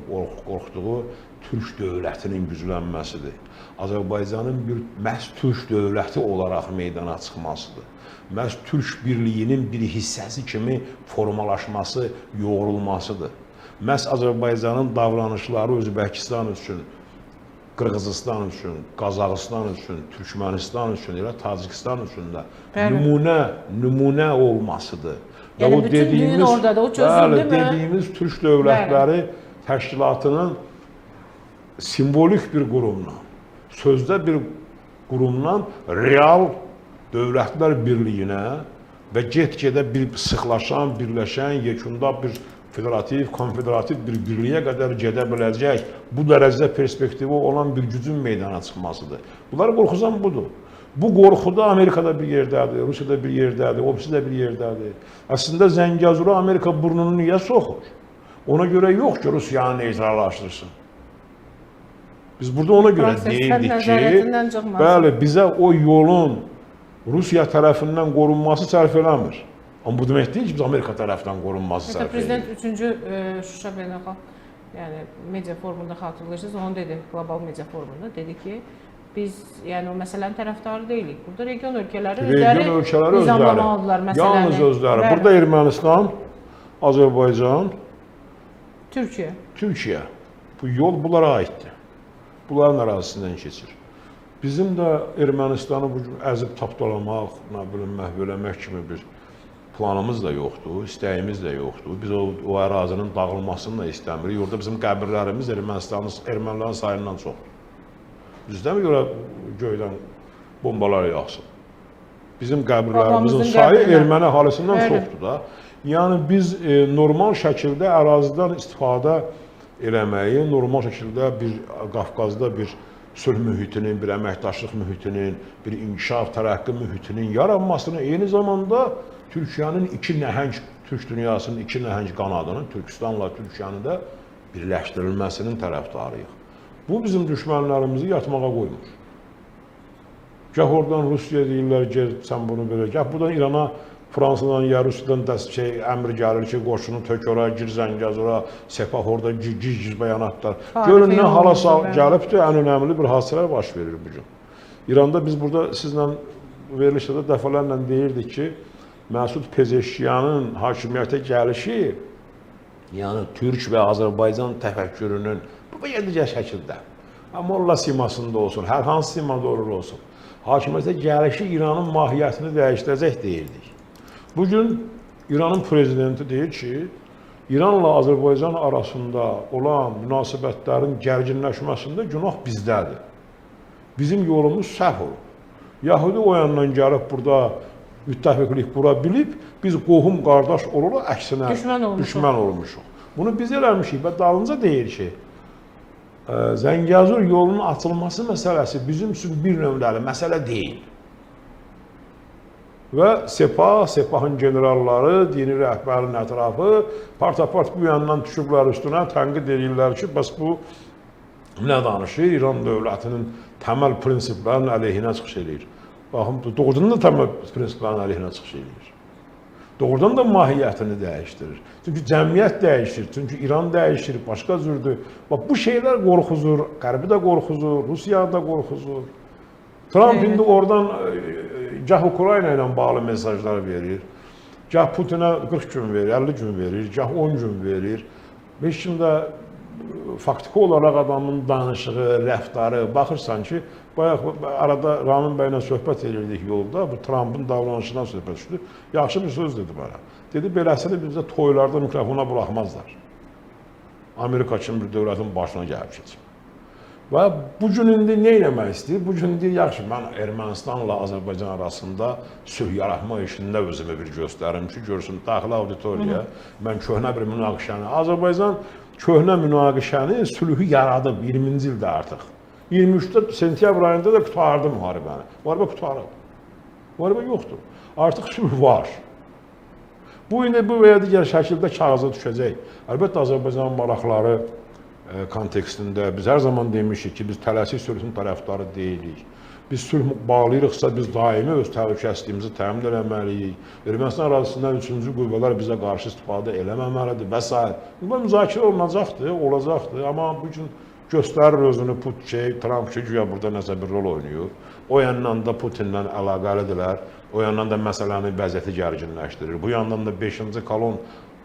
qorxduğu Türk dövlətinin güclənməsidir. Azərbaycanın bir məhz Türk dövləti olaraq meydana çıxmasıdır. Məhz Türk birliyinin bir hissəsi kimi formalaşması, yoğrulmasıdır. Məhz Azərbaycanın davranışları Özbəkistan üçün, Qırğızistan üçün, Qazaxıstan üçün, Türkmənistan üçün, elə Tacikistan üçün də nümunə olmasıdır. Yəni bütün düyün oradadır, o çözüldü mü? Dediyimiz Türk dövlətləri təşkilatının simvolik bir qurumla, sözdə bir qurumdan real dövlətlər birliyinə və get-gedə bir sıxlaşan, birləşən, yekunda bir federativ, konfederativ bir birliyə qədər gedə biləcək, bu dərəcədə perspektivi olan bir gücün meydana çıxmasıdır. Bunları qorxusan budur. Bu qorxuda Amerikada bir yerdədir, Rusiyada bir yerdədir, o birisi də bir yerdədir. Əslində Zəngəzura Amerika burnunu niyə soxur? Ona görə yox ki, Rusiyanı neytrallaşdırsın. Biz burada ona görə deyildik ki, bəli, bizə o yolun Rusiya tərəfindən qorunması sərf eləmir. Amma bu demək deyil ki, biz Amerika tərəfindən qorunması sərf eləmir. Prezident 3-cü Şuşa beynəlxalq media forumunda xatırlayırsınız, onu dedi, qlobal media forumunda, dedi ki, biz yəni o məsələnin tərəfdarı deyilik. Burada region ölkələri özləri nizamlamalıdırlar məsələni. Yalnız özləri. Burada Ermənistan, Azərbaycan, Türkiyə. Bu yol bunlara aiddir. Bunların ərazisindən keçir. Bizim də Ermənistanı bu əzib tapdalamaq, məhv eləmək kimi bir planımız da yoxdur, istəyimiz də yoxdur. Biz o ərazinin dağılmasını da istəmirik. Orada bizim qəbirlərimiz ermənilərin sayından çoxdur. Bizdə mi görə göydən bombalar yağsın? Bizim qəbirlərimizin sayı erməni əhalisindən çoxdur da. Yəni biz normal şəkildə ərazidən istifadə eləməyi, normal şəkildə bir Qafqazda bir sülh mühitinin, bir əməkdaşlıq mühitinin, bir inkişaf, tərəqqi mühitinin yaranmasını, eyni zamanda Türkiyənin iki nəhəng, Türk dünyasının iki nəhəng qanadının, Türkistanla Türkiyənin də birləşdirilməsinin tərəfdarıyıq. Bu bizim düşmənlərimizi yatmağa qoymur. Gah oradan Rusiya deyirlər, gel sən bunu belə, gah buradan İrana, Fransadan ya Rusiyadan əmr gəlir ki, qoşunu tök ora, gir Zəngəzura, Sepah orada giz bəyanatlar. Görün nə hala gəlibdir, ən önəmli bir hadisələr baş verir bugün. İranda biz burada sizlə verilişdə dəfələrlə deyirdik ki, Məsud Pezeşkiyanın hakimiyyətə gəlişi, yəni Türk və Azərbaycan təfəkkürünün bu yedicə şəkildə, Molla simasında olsun, hər hansı simada olur olsun, hakimiyyətə gəlişi İranın mahiyyətini dəyişdirəcək deyirdik. Bugün İranın prezidenti deyir ki, İranla Azərbaycan arasında olan münasibətlərin gərginləşməsində günah bizdədir. Bizim yolumuz səhv olub. Yahudi o yandan gəlib burada müttəfiqlik qura bilib, biz qohum qardaş oluruq, əksinə düşmən olmuşuq. Bunu biz eləmişik və dalınca deyir ki, Zəngəzur yolunun açılması məsələsi bizim üçün bir nömrəli məsələ deyil. Və Sepahın generalları, dini rəhbərin ətrafı part-apart bu yandan düşüblər üstünə, tənqid edirlər ki, bəs bu nə danışır? İran dövlətinin təməl prinsiplərinin əleyhinə çıxış edir. Baxın, doğrudan da təməl prinsiplərinin əleyhinə çıxış edir. Doğrudan da mahiyyətini dəyişdirir. Çünki cəmiyyət dəyişir, çünki İran dəyişir, başqa cürdür. Bax, bu şeylər qorxuzur, Qərbi də qorxuzur, Rusiya da qorxuzur. Trump indi oradan gah Ukrayna ilə bağlı mesajlar verir, gah Putinə 40 gün verir, 50 gün verir, gah 10 gün verir. Heç kimdə faktiki olaraq adamın danışığı, rəftarı, baxırsan ki, bayaq arada Ramin bəylə söhbət edirdik yolda, bu Trumpın davranışından söhbət düşdü. Yaxşı bir söz dedi bana. Dedi, beləsini bizdə toylarda mikrofona buraxmazlar. Amerika kimi bir dövlətin başına gəlib keçib. Və bu gün indi nə eləmək istəyir? Bu gün deyir, yaxşı, mən Ermənistanla Azərbaycan arasında sülh yaratma işində özümü bir göstərim ki, görsün daxili auditoriya, mən köhnə bir münaqişəni, Azərbaycan köhnə münaqişəni, sülhü yaradıb 20-ci ildə artıq. 23-də sentyabr ayında da qutardı müharibəni. Müharibə qutarıb. Müharibə yoxdur. Artıq sülh var. Bu indi bu və ya digər şəkildə kağıza düşəcək. Əlbəttə Azərbaycanın maraqları kontekstində biz hər zaman demişik ki, biz tələsik sülhün tərəfdarı deyilik. Biz sülh bağlayırıqsa biz daimi öz təhlükəsizliyimizi təmin etməliyik. Ermənistan ərazisindən üçüncü qüvvələr bizə qarşı istifadə eləməməlidir və s. Bu müzakirə olacaqdır, amma bu gün göstərir özünü Trump ki, güya burada nəsə bir rol oynayır. O yandan da Putinlə əlaqəlidirlər, o yandan da məsələni vəziyyəti gərginləşdirir. Bu yandan da 5-ci kolon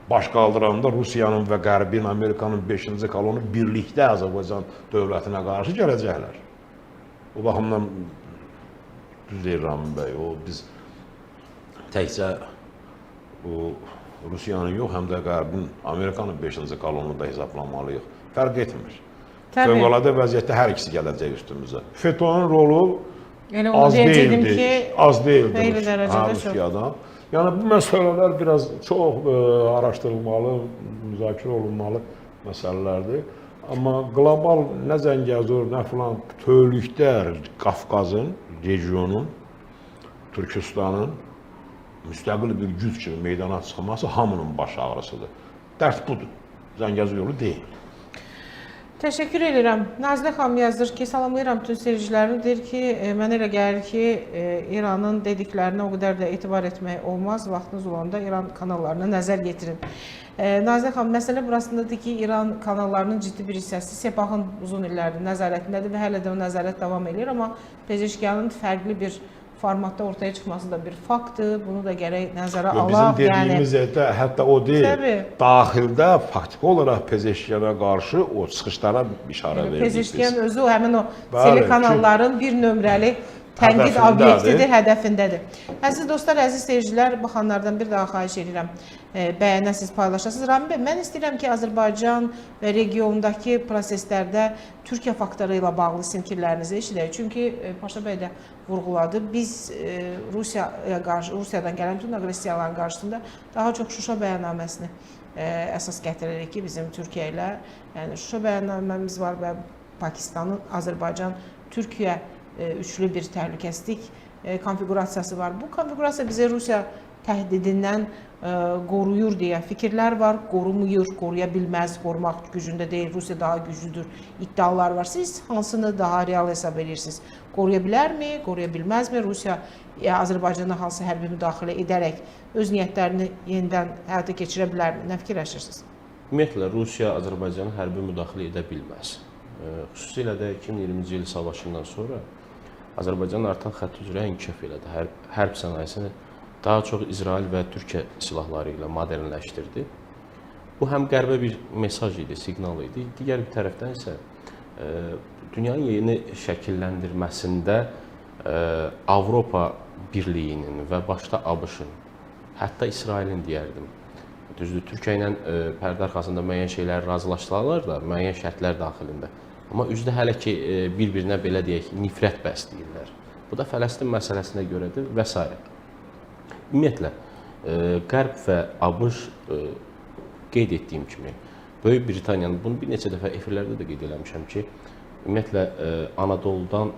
baş qaldıranda Rusiyanın və Qərbin, Amerikanın 5-ci kolonu birlikdə Azərbaycan dövlətinə qarşı gələcəklər. O baxımdan düz deyir Ramin bəy, biz təkcə Rusiyanın yox, həm də Qərbin, Amerikanın 5-ci kolonunu da hesablamalıyıq. Fərq etmir. Fövqəladə vəziyyətdə hər ikisi gələcək üstümüzə. FETÖ-nün rolu az deyildir Rusiyadan. Yəni bu məsələlər biraz çox araşdırılmalı, müzakirə olunmalı məsələlərdir. Amma qlobal nə Zəngəzur, nə filan bütövlükdə Qafqazın, regionun, Türkistanın müstəqil bir güc kimi meydana çıxması hamının baş ağrısıdır. Dərd budur. Zəngəzur yolu deyil. Təşəkkür edirəm. Nazilə xanım yazır ki, salamlayıram bütün seyircilərini. Deyir ki, mənə elə gəlir ki, İranın dediklərinə o qədər də etibar etmək olmaz. Vaxtınız olanda İran kanallarına nəzər yetirin. Nazilə xanım, məsələ burasındadır ki, İran kanallarının ciddi bir hissəsi Sepahın uzun illərdir nəzarətindədir və hələ də o nəzarət davam edir. Amma Pezeşkiyanın fərqli bir formatda ortaya çıxması da bir faktdır. Bunu da gərək nəzərə alaq. Bizim dediyimiz hətta o deyil. Daxildə faktiki olaraq Pezeşkiyana qarşı o çıxışlara işarə verdik biz. Pezeşkiyan özü həmin o telekanalların bir nömrəli tənqid obyektidir, hədəfindədir. Əziz dostlar, əziz seyircilər, baxanlardan bir daha xahiş edirəm, bəyənəsiz, paylaşasınız. Ramin bəy, mən istəyirəm ki, Azərbaycan və regiondakı proseslərdə Türkiyə faktoru ilə bağlı sizin fikirlərinizi eşidək. Çünki Paşa bəy də vurğuladı. Biz Rusiyadan gələn bütün aqressiyaların qarşısında daha çox Şuşa bəyannaməsini əsas gətiririk ki, bizim Türkiyə ilə. Yəni Şuşa bəyannaməmiz var və Pakistanın, Azərbaycan, Türkiyə üçlü bir təhlükəsizlik konfigurasiyası var. Bu konfigurasiya bizə Rusiya təhdidindən qoruyur deyə fikirlər var. Qorumuyur, qoruya bilməz, qorumaq gücündə deyil. Rusiya daha güclüdür iddialar var. Siz hansını daha real hesab edirsiniz? Qoruya bilərmi, qoruya bilməzmi? Rusiya Azərbaycana hansı hərbi müdaxilə edərək öz niyyətlərini yenidən həyata keçirə bilərmi? Nə fikirləşirsiniz? Ümumiyyətlə, Rusiya Azərbaycana hərbi müdaxilə edə bilməz. Xüsusilə də 2020-ci il savaşından sonra Azərbaycan artan xətt üzrə inkişaf elədi. Hərb sənayesini daha çox İsrail və Türkiyə silahları ilə modernləşdirdi. Bu həm qərbə bir mesaj idi, siqnal idi. Digər bir tərəfdən isə dünyanın yeni şəkilləndirməsində Avropa Birliyinin və başda ABŞ-ın, hətta İsrailin deyərdim, düzdür, Türkiyə ilə pərdə arxasında müəyyən şeylər razılaşdılar da, müəyyən şərtlər daxilində. Amma üzdə hələ ki, bir-birinə belə deyək, nifrət bəsləyirlər. Bu da Fələstin məsələsinə görədir və s. Ümumiyyətlə, Qərb və ABŞ qeyd etdiyim kimi, Böyük Britaniyanın, bunu bir neçə dəfə efirlərdə də qeyd eləmişəm ki, ümumiyyətlə, Anadoludan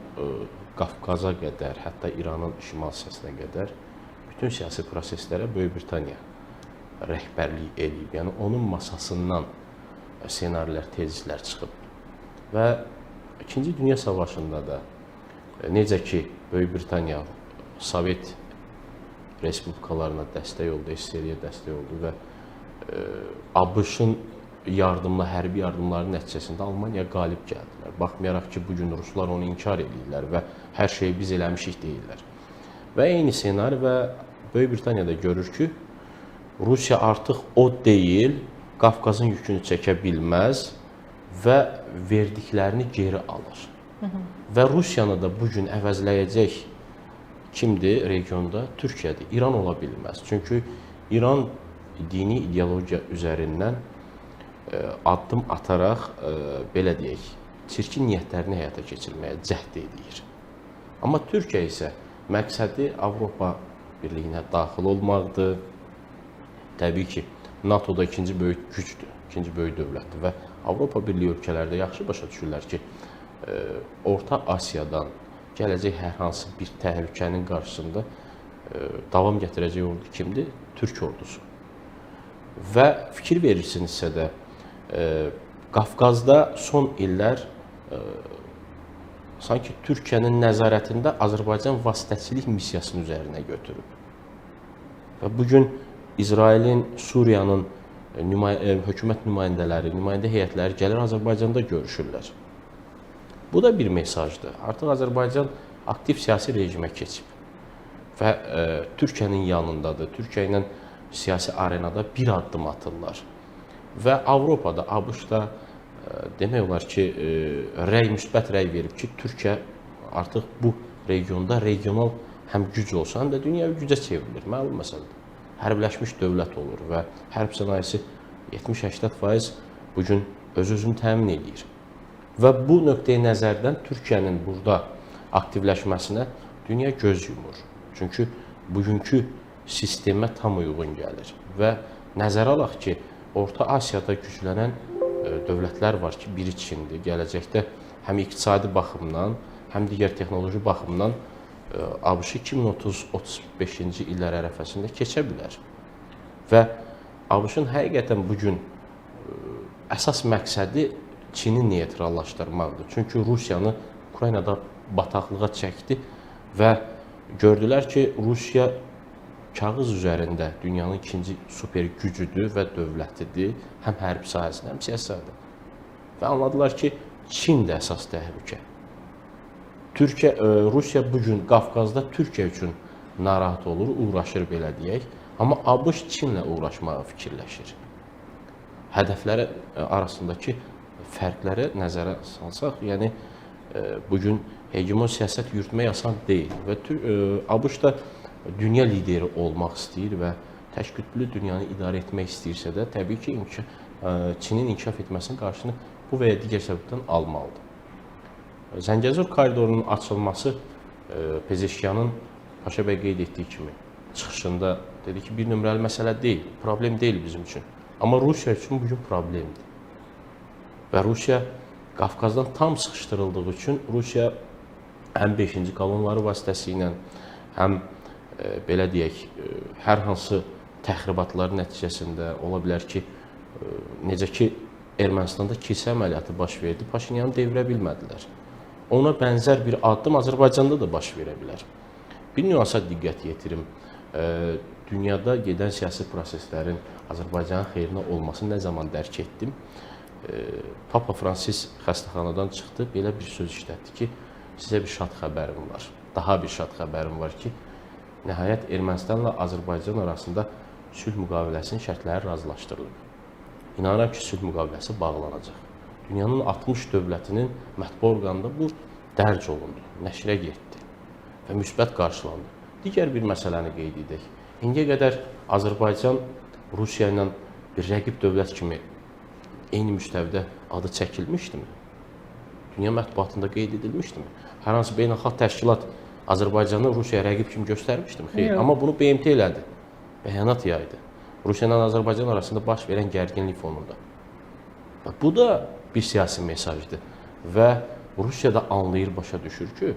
Qafqaza qədər, hətta İranın şimal hissəsinə qədər bütün siyasi proseslərə Böyük Britaniya rəhbərlik edib. Yəni, onun masasından senarilər, tezislər çıxıb. Və İkinci Dünya Savaşında da necə ki, Böyük Britaniya Sovet respublikalarına dəstək oldu, SSR-yə dəstək oldu və ABŞ-ın yardımla, hərbi yardımların nəticəsində Almaniya qalib gəldilər. Baxmayaraq ki, bugün Ruslar onu inkar edirlər və hər şeyi biz eləmişik deyirlər. Və eyni senari və Böyük Britaniyada görür ki, Rusiya artıq o deyil, Qafqazın yükünü çəkə bilməz və verdiklərini geri alır. Və Rusiyanı da bu gün əvəzləyəcək kimdir regionda? Türkiyədir. İran ola bilməz. Çünki İran dini ideologiya üzərindən addım ataraq, belə deyək, çirkin niyyətlərini həyata keçirməyə cəhd edir. Amma Türkiyə isə məqsədi Avropa Birliyinə daxil olmaqdır. Təbii ki, NATO-da ikinci böyük gücdür, ikinci böyük dövlətdir və Avropa Birliyi ölkələri də yaxşı başa düşürlər ki, Orta Asiyadan gələcək hər hansı bir təhlükənin qarşısında davam gətirəcək ordu kimdir? Türk ordusu. Və fikir verirsinizsə də, Qafqazda son illər sanki Türkiyənin nəzarətində Azərbaycan vasitəçilik missiyasını üzərinə götürüb. Və bugün İsrailin, Suriyanın hökumət nümayəndələri, nümayəndə heyətləri gəlir Azərbaycanda görüşürlər. Bu da bir mesajdır. Artıq Azərbaycan aktiv siyasi rejimə keçib və Türkiyənin yanındadır. Türkiyə ilə siyasi arenada bir addım atırlar. Və Avropada, ABŞ-da demək olar ki, müsbət rəy verib ki, Türkiyə artıq bu regionda regional həm güc olsa, həm də dünyəvi gücə çevrilir. Məlum məsələdir. Hərbiləşmiş dövlət olur və hərb sənayesi 70-80% bugün öz-özünü təmin edir. Və bu nöqteyi nəzərdən Türkiyənin burada aktivləşməsinə dünya göz yumur. Çünki bugünkü sistemə tam uyğun gəlir. Və nəzərə alaq ki, Orta Asiyada güclənən dövlətlər var ki, biri Çindir. Gələcəkdə həm iqtisadi baxımdan, həm digər texnoloji baxımdan ABŞ 2030-35-ci illər ərəfəsində keçə bilər. Və ABŞ-ın həqiqətən bugün əsas məqsədi Çini neytrallaşdırmaqdır. Çünki Rusiyanı Ukraynada bataqlığa çəkdi və gördülər ki, Rusiya kağız üzərində dünyanın ikinci super gücüdür və dövlətidir, həm hərbi sahəsində, həm siyasətdə. Və anladılar ki, Çin də əsas təhlükə. Rusiya bugün Qafqazda Türkiyə üçün narahat olur, uğraşır belə deyək, amma ABŞ Çinlə uğraşmağa fikirləşir. Hədəfləri arasındakı fərqlərə nəzərə salsaq, yəni bugün hegemon siyasət yürütmək asan deyil və ABŞ da dünya lideri olmaq istəyir və təşkütlü dünyanı idarə etmək istəyirsə də, təbii ki, Çinin inkişaf etməsinin qarşısını bu və ya digər səbəbdən almalıdır. Zəngəzur koridorunun açılması Pezeşkiyanın Paşa bəy qeyd etdiyi kimi çıxışında dedi ki, bir nömrəli məsələ deyil, problem deyil bizim üçün. Amma Rusiya üçün bugün problemdir. Və Rusiya Qafqazdan tam sıxışdırıldığı üçün Rusiya həm 5-ci kolonları vasitəsilə, həm belə deyək, hər hansı təxribatların nəticəsində ola bilər ki, necə ki, Ermənistanda kilsə əməliyyatı baş verdi, Paşinyanı devirə bilmədilər. Ona bənzər bir addım Azərbaycanda da baş verə bilər. Bir nüansa diqqət yetirim. Dünyada gedən siyasi proseslərin Azərbaycanın xeyrinə olmasını nə zaman dərk etdim? Papa Fransis xəstəxanadan çıxdı, belə bir söz işlətdi ki, sizə bir şad xəbərim var. Daha bir şad xəbərim var ki, nəhayət Ermənistanla Azərbaycan arasında sülh müqaviləsinin şərtləri razılaşdırılıb. İnanıram ki, sülh müqaviləsi bağlanacaq. Dünyanın 60 dövlətinin mətbu orqanında bu dərc olundu, nəşrə getdi və müsbət qarşılandı. Digər bir məsələni qeyd edək. İndiyə qədər Azərbaycan Rusiya ilə bir rəqib dövlət kimi eyni müstəvidə adı çəkilmişdimi? Dünya mətbuatında qeyd edilmişdimi? Hər hansı beynəlxalq təşkilat Azərbaycanı Rusiyaya rəqib kimi göstərmişdimi? Xeyr, amma bunu BMT elədi, bəyanat yaydı. Rusiya ilə Azərbaycan arasında baş verən gərginlik fonunda. Bu da bir siyasi mesajdır və Rusiya da anlayır, başa düşür ki,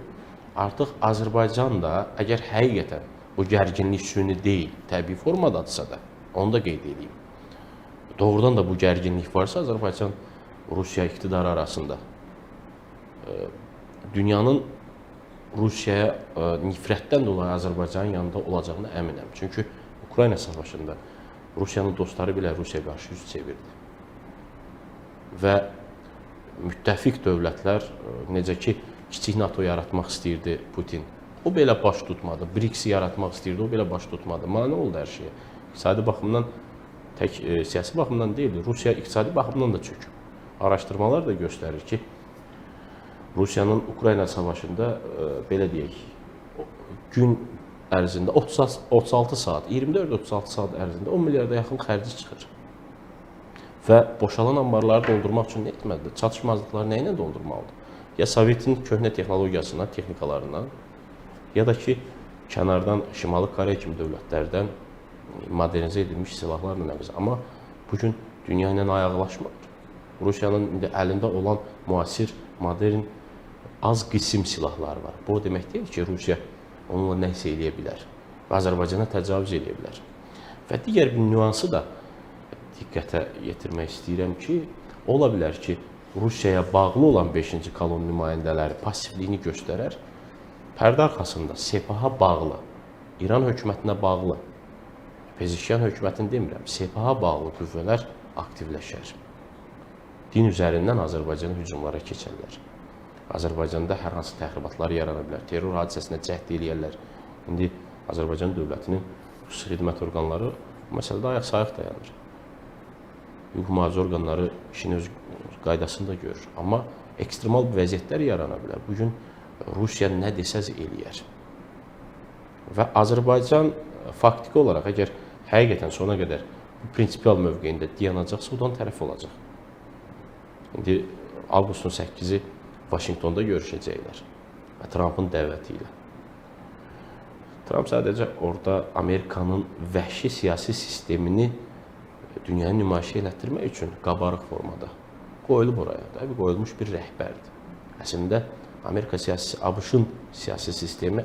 artıq Azərbaycan da əgər həqiqətən bu gərginlik süni deyil, təbii formadadırsa da, onu da qeyd edeyim. Doğrudan da bu gərginlik varsa Azərbaycan Rusiya iqtidarı arasında dünyanın Rusiyaya nifrətdən dolayı Azərbaycanın yanında olacağını əminəm. Çünki Ukrayna savaşında Rusiyanın dostları belə Rusiyaya qarşı yüz çevirdi. Və müttəfiq dövlətlər, necə ki, kiçik NATO yaratmaq istəyirdi Putin, o belə baş tutmadı. BRICS-i yaratmaq istəyirdi, o belə baş tutmadı. Mane oldu hər şeyə. İqtisadi baxımdan tək siyasi baxımdan deyil, Rusiya iqtisadi baxımdan da çöküb. Araşdırmalar da göstərir ki, Rusiyanın Ukrayna savaşında belə deyək, gün ərzində 36 saat, 24-36 saat ərzində 10 milyarda yaxın xərci çıxır. Və boşalan anbarları doldurmaq üçün nə etməlidir? Çatışmazlıqları nə ilə doldurmalıdır? Ya Sovetin köhnə texnologiyasından, texnikalarından, ya da ki, kənardan Şimali Koreya kimi dövlətlərdən modernizə edilmiş silahlarla əvəz. Amma bugün dünya ilə ayaqlaşmır. Rusiyanın indi əlində olan müasir, modern, az qisim silahları var. Bu o demək deyil ki, Rusiya onunla nə isə eləyə bilər və Azərbaycana təcavüz eləyə bilər. Və digər bir nüansı da diqqətə yetirmək istəyirəm ki, ola bilər ki, Rusiyaya bağlı olan 5-ci kolon nümayəndələri passivliyini göstərər, pərdə arxasında Sepaha bağlı, İran hökumətinə bağlı, Pezeşkiyan hökumətini demirəm, Sepaha bağlı qüvvələr aktivləşər. Din üzərindən Azərbaycana hücumlara keçərlər. Azərbaycanda hər hansı təxribatlar yarana bilər, terror hadisəsinə cəhd eləyərlər. İndi Azərbaycan dövlətinin xüsusi xidmət orqanları bu məsələdə ayaq sayıq dayanır. Hüquq mühafizə orqanları işin öz qaydasını da görür. Amma ekstremal vəziyyətlər yarana bilər. Bugün Rusiya nə desəz eləyər. Və Azərbaycan faktiki olaraq, əgər həqiqətən sona qədər bu prinsipial mövqeyində dayanacaqsa, odan tərəf olacaq. İndi avqustun 8-i Vaşinqtonda görüşəcəklər və Trumpın dəvəti ilə. Trump sadəcə orada Amerikanın vəhşi siyasi sistemini dünyaya nümayiş elətdirmək üçün qabarıq formada qoyulub oraya. Təbii qoyulmuş bir rəhbərdir. Əslində Amerika siyasi, ABŞ-ın siyasi sistemi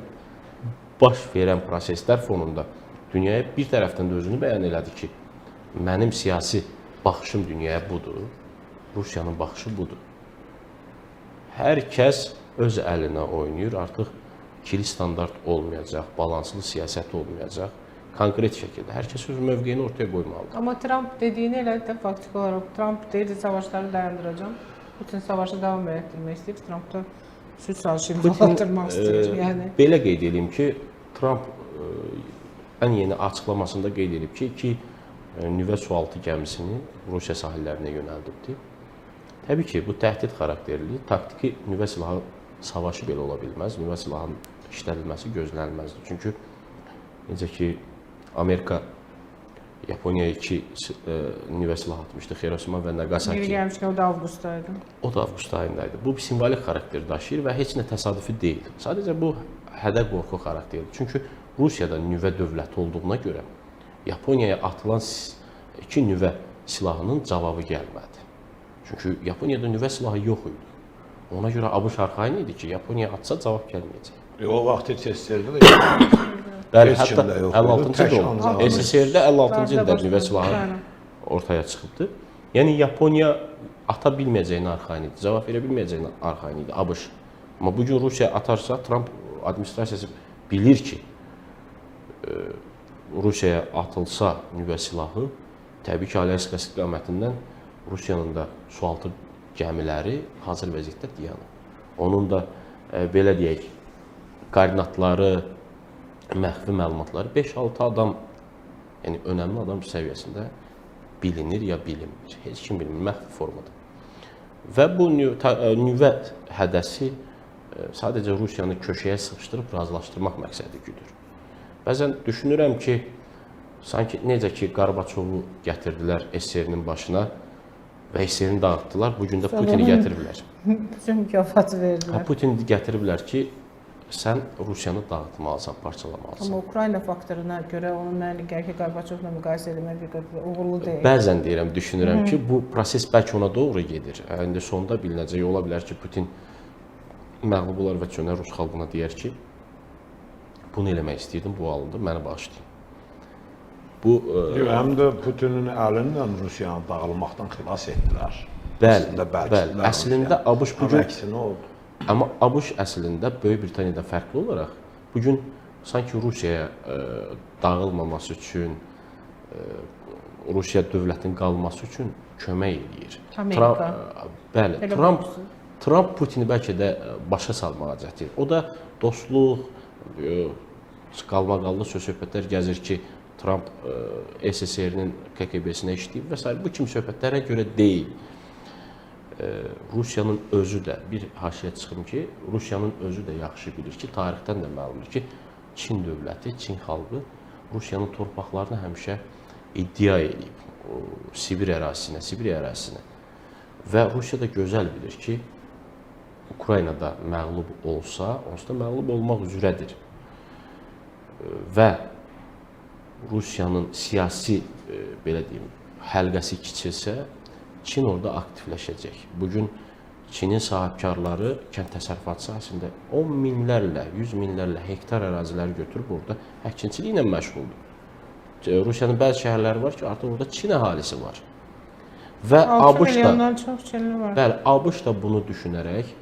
baş verən proseslər fonunda dünyaya bir tərəfdən də özünü bəyan elədi ki, mənim siyasi baxışım dünyaya budur, Rusiyanın baxışı budur. Hər kəs öz əlinə oynayır, artıq ikili standart olmayacaq, balanslı siyasət olmayacaq, konkret şəkildə hər kəs öz mövqeyini ortaya qoymalıdır. Amma Trump dediyini elə də faktiki olaraq Trump deyirdi, savaşları dayandıracağam. Putin savaşı davam etdirmək istəyir. Trump da sülh sazişi imzalatdırmaq istəyir. Yəni belə qeyd edeyim ki, Trump ən yeni açıqlamasında qeyd edib ki, iki nüvə sualtı gəmisini Rusiya sahillərinə yönəldibdir. Təbii ki, bu təhdid xarakterli, taktiki nüvə silahı savaşı belə ola bilməz. Nüvə silahının işlədilməsi gözlənilməzdir. Çünki necə ki, Amerika Yaponiyaya 2 nüvə silahı atmışdı, Hiroşima və Nagasaki. biri gəlmişkən o da avqustdaydı. O da avqust ayındaydı. Bu bir simvolik xarakter daşıyır və heç nə təsadüfi deyil. Sadəcə bu hədə-qorxu xarakteridir. Çünki Rusiyada nüvə dövləti olduğuna görə Yaponiyaya atılan 2 nüvə silahının cavabı gəlmədi. Çünki Yaponiyada nüvə silahı yox idi. Ona görə ABŞ arxayın idi ki, Yaponiya atsa cavab gəlməyəcək. O vaxt SSR-də də Bəli, heç hətta kimdə yox. 56-cı ildə Tək SSR-də 56-cı ildə nüvə silahı ortaya çıxıbdı. Yəni Yaponiya ata bilməyəcəyini arxayın idi, cavab verə bilməyəcəyini arxayın idi ABŞ. Amma bu gün Rusiya atarsa, Trump administrasiyası bilir ki, Rusiyaya atılsa nüvə silahı, təbii ki, Alyaska istiqamətindən Rusiyanın da sualtı gəmiləri hazır vəziyyətdə dayanır. Onun da belə deyək, koordinatları, məxfi məlumatları 5-6 adam, yəni önəmli adam səviyyəsində bilinir ya bilinmir. Heç kim bilmir, məxfi formada. Və bu nüvə hədəsi sadəcə Rusiyanı köşəyə sıxışdırıb razılaşdırmaq məqsədi güdür. Bəzən düşünürəm ki, sanki necə ki Qarbaçovu gətirdilər SSR-nin başına və SSR-ni dağıtdılar, bugün də Putini gətiriblər. Bütün mükafatı verdilər. Putin gətiriblər ki, sən Rusiyanı dağıtmalısan, parçalamalısan. Amma Ukrayna faktoruna görə onun mənə gəlir ki, Qarbaçovla müqayisə etmək bir qədər uğurlu deyil. Bəzən deyirəm, düşünürəm ki, bu proses bəlkə ona doğru gedir. İndi sonda bilinəcək, ola bilər ki, Putin məğlub olar və çönər Rus xalqına deyər ki, bunu eləmək istəyirdim, bu alındı, məni bağışlayın. Bu həm də Putinin əlindən Rusiyanı dağılmaqdan xilas etdilər. bəli. Əslində ABŞ bu gün əksinə oldu. Amma ABŞ əslində Böyük Britaniyadan fərqli olaraq bu gün sanki Rusiyaya dağılmaması üçün, Rusiya dövlətinin qalması üçün kömək eləyir. Amerika. Bəli, Trump Putini bəlkə də başa salmağa cəhd edir. O da dostluq, qalmaqallı söz-söhbətlər gəzir ki, Trump SSR-nin KGB-sinə işləyib və s. Bu kimi söhbətlərə görə deyil. Rusiyanın özü də, bir haşiyə çıxım ki, Rusiyanın özü də yaxşı bilir ki, tarixdən də məlumdur ki, Çin dövləti, Çin xalqı Rusiyanın torpaqlarını həmişə iddia edib. Sibir ərazisinə. Və Rusiya da gözəl bilir ki, Ukraynada məğlub olsa, onsuz da məğlub olmaq üzrədir. Və Rusiyanın siyasi, belə deyim, həlqəsi kiçilsə, Çin orada aktivləşəcək. Bugün Çinin sahibkarları kənd təsərrüfatı sahəsində 10 minlərlə, 100 minlərlə hektar əraziləri götürüb orada əkinçiliklə məşğuldur. Rusiyanın bəzi şəhərləri var ki, artıq orada Çin əhalisi var. Və 6 milyondan çox Çinli var. Bəli, ABŞ da bunu düşünərək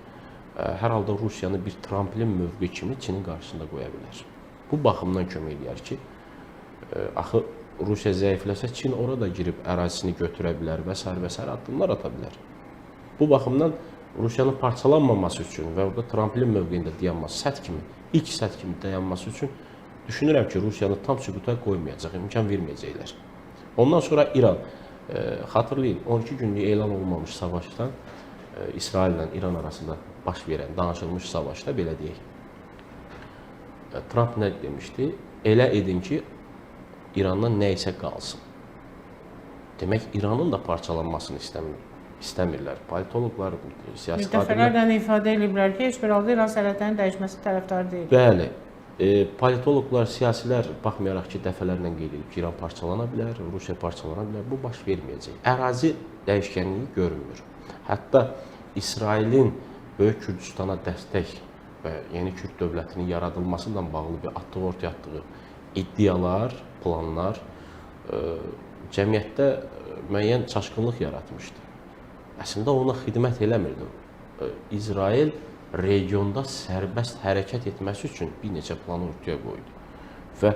hər halda Rusiyanı bir tramplin mövqe kimi Çinin qarşısında qoya bilər. Bu baxımdan kömək edir ki, axı Rusiya zəifləsə, Çin orada girib ərazisini götürə bilər və s. addımlar ata bilər. Bu baxımdan Rusiyanın parçalanmaması üçün və orada tramplin mövqeyində dayanması, ilk səth kimi dayanması üçün düşünürəm ki, Rusiyanı tam süquta qoymayacaq, imkan verməyəcəklər. Ondan sonra İran, xatırlayın, 12 günlük elan olmamış savaşdan, İsrail ilə İran arasında baş verən, danışılmış savaşda, belə deyək, Trump nə demişdi? Elə edin ki, İrandan nə isə qalsın. Demək, İranın da parçalanmasını istəmirlər. Politoloqlar, siyasi xadimlər... Müttəfiqlərdən ifadə ediblər ki, heç bir halda İran sərhədlərinin dəyişməsi tərəfdarı deyil. Bəli. Politoloqlar, siyasilər baxmayaraq ki, dəfələrlə qeyd edib ki, İran parçalana bilər, Rusiya parçalana bilər, bu baş verməyəcək. Ərazi dəyişkənliyi görünmür. Hətta İsrailin Böyük Kürdistana dəstək və yeni Kürd dövlətinin yaradılmasıyla bağlı bir ortaya atdığı iddialar, planlar cəmiyyətdə müəyyən çaşqınlıq yaratmışdı. Əslində ona xidmət eləmirdi. İsrail regionda sərbəst hərəkət etməsi üçün bir neçə planı ortaya qoydu. Və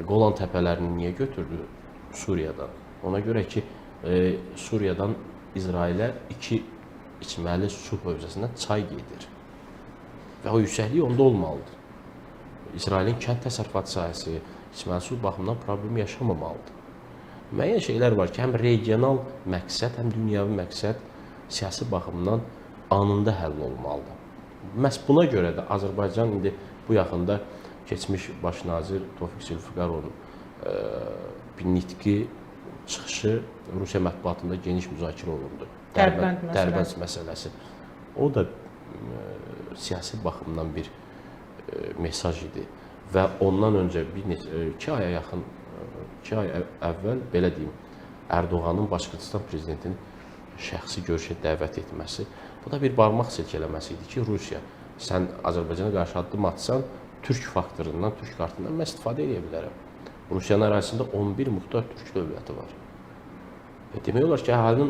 Qolan təpələrini niyə götürdü? Suriyadan. Ona görə ki, Suriyadan İsrailə 2 içməli su hövzəsindən çay gedir. Və o yüksəklik onda olmalıdır. İsrailin kənd təsərrüfatı sahəsi, içməli su baxımından problemi yaşamamalıdır. Müəyyən şeylər var ki, həm regional məqsəd, həm dünyavi məqsəd siyasi baxımdan anında həll olmalıdır. Məhz buna görə də Azərbaycan indi bu yaxında keçmiş baş nazir Tofiq Zülfüqarovun bir nitqi, çıxışı Rusiya mətbuatında geniş müzakirə olundu. Dərbənd məsələsi. O da siyasi baxımdan bir mesaj idi. Və ondan öncə 2 aya yaxın, 2 ay əvvəl, belə deyim, Ərdoğanın Başqırtıstan prezidentinin şəxsi görüşə dəvət etməsi, bu da bir barmaq silkələməsi idi ki, Rusiya, sən Azərbaycana qarşı addım atsan, Türk faktorundan, Türk kartından mən istifadə edə bilərəm. Rusiyanın ərazisində 11 muxtar Türk dövləti var. Demək olar ki, əhalinin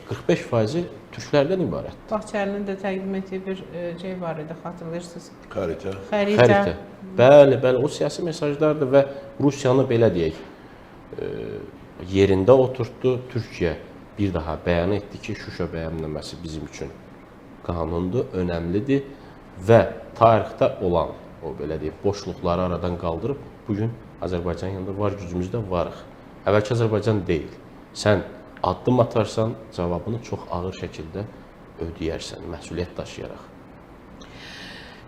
45%-i türklərdən ibarət. Bahçəlinin də təqdim etdiyi bir şey var idi, xatırlayırsınız. Xəritə. Bəli, o siyasi mesajlardır və Rusiyanı belə deyək, yerində oturtdu. Türkiyə bir daha bəyan etdi ki, Şuşa bəyannaməsi bizim üçün qanundur, önəmlidir və tarixdə olan o belə deyək, boşluqları aradan qaldırıb bugün Azərbaycan yanında var gücümüzdə varıq. Əvvəlki Azərbaycan deyil. Sən addım atarsan, cavabını çox ağır şəkildə ödəyərsən, məsuliyyət daşıyaraq.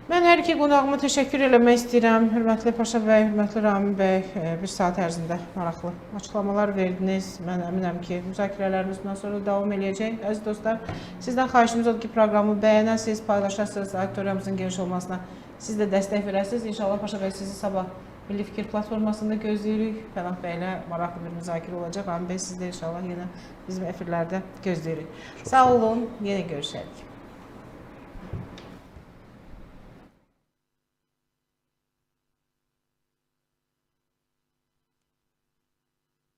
Mən hər iki qonağıma təşəkkür eləmək istəyirəm. Hörmətli Paşa bəy, hörmətli Ramin bəy, bir saat ərzində maraqlı açıqlamalar verdiniz. Mən əminəm ki, müzakirələrimiz bundan sonra davam edəcək. Əziz dostlar, sizdən xahişimiz odur ki, proqramı bəyənəsiniz, paylaşasınız, auditoriyamızın geniş olmasına siz də dəstək verəsiniz. İnşallah Paşa bəy sizi sabah Milli Fikir platformasında gözləyirik. Pənah bəylə maraqlı bir müzakirə olacaq. Ramin bəy, siz də inşallah yenə bizim efirlərdə gözləyirik. Sağ olun, yenə görüşərik.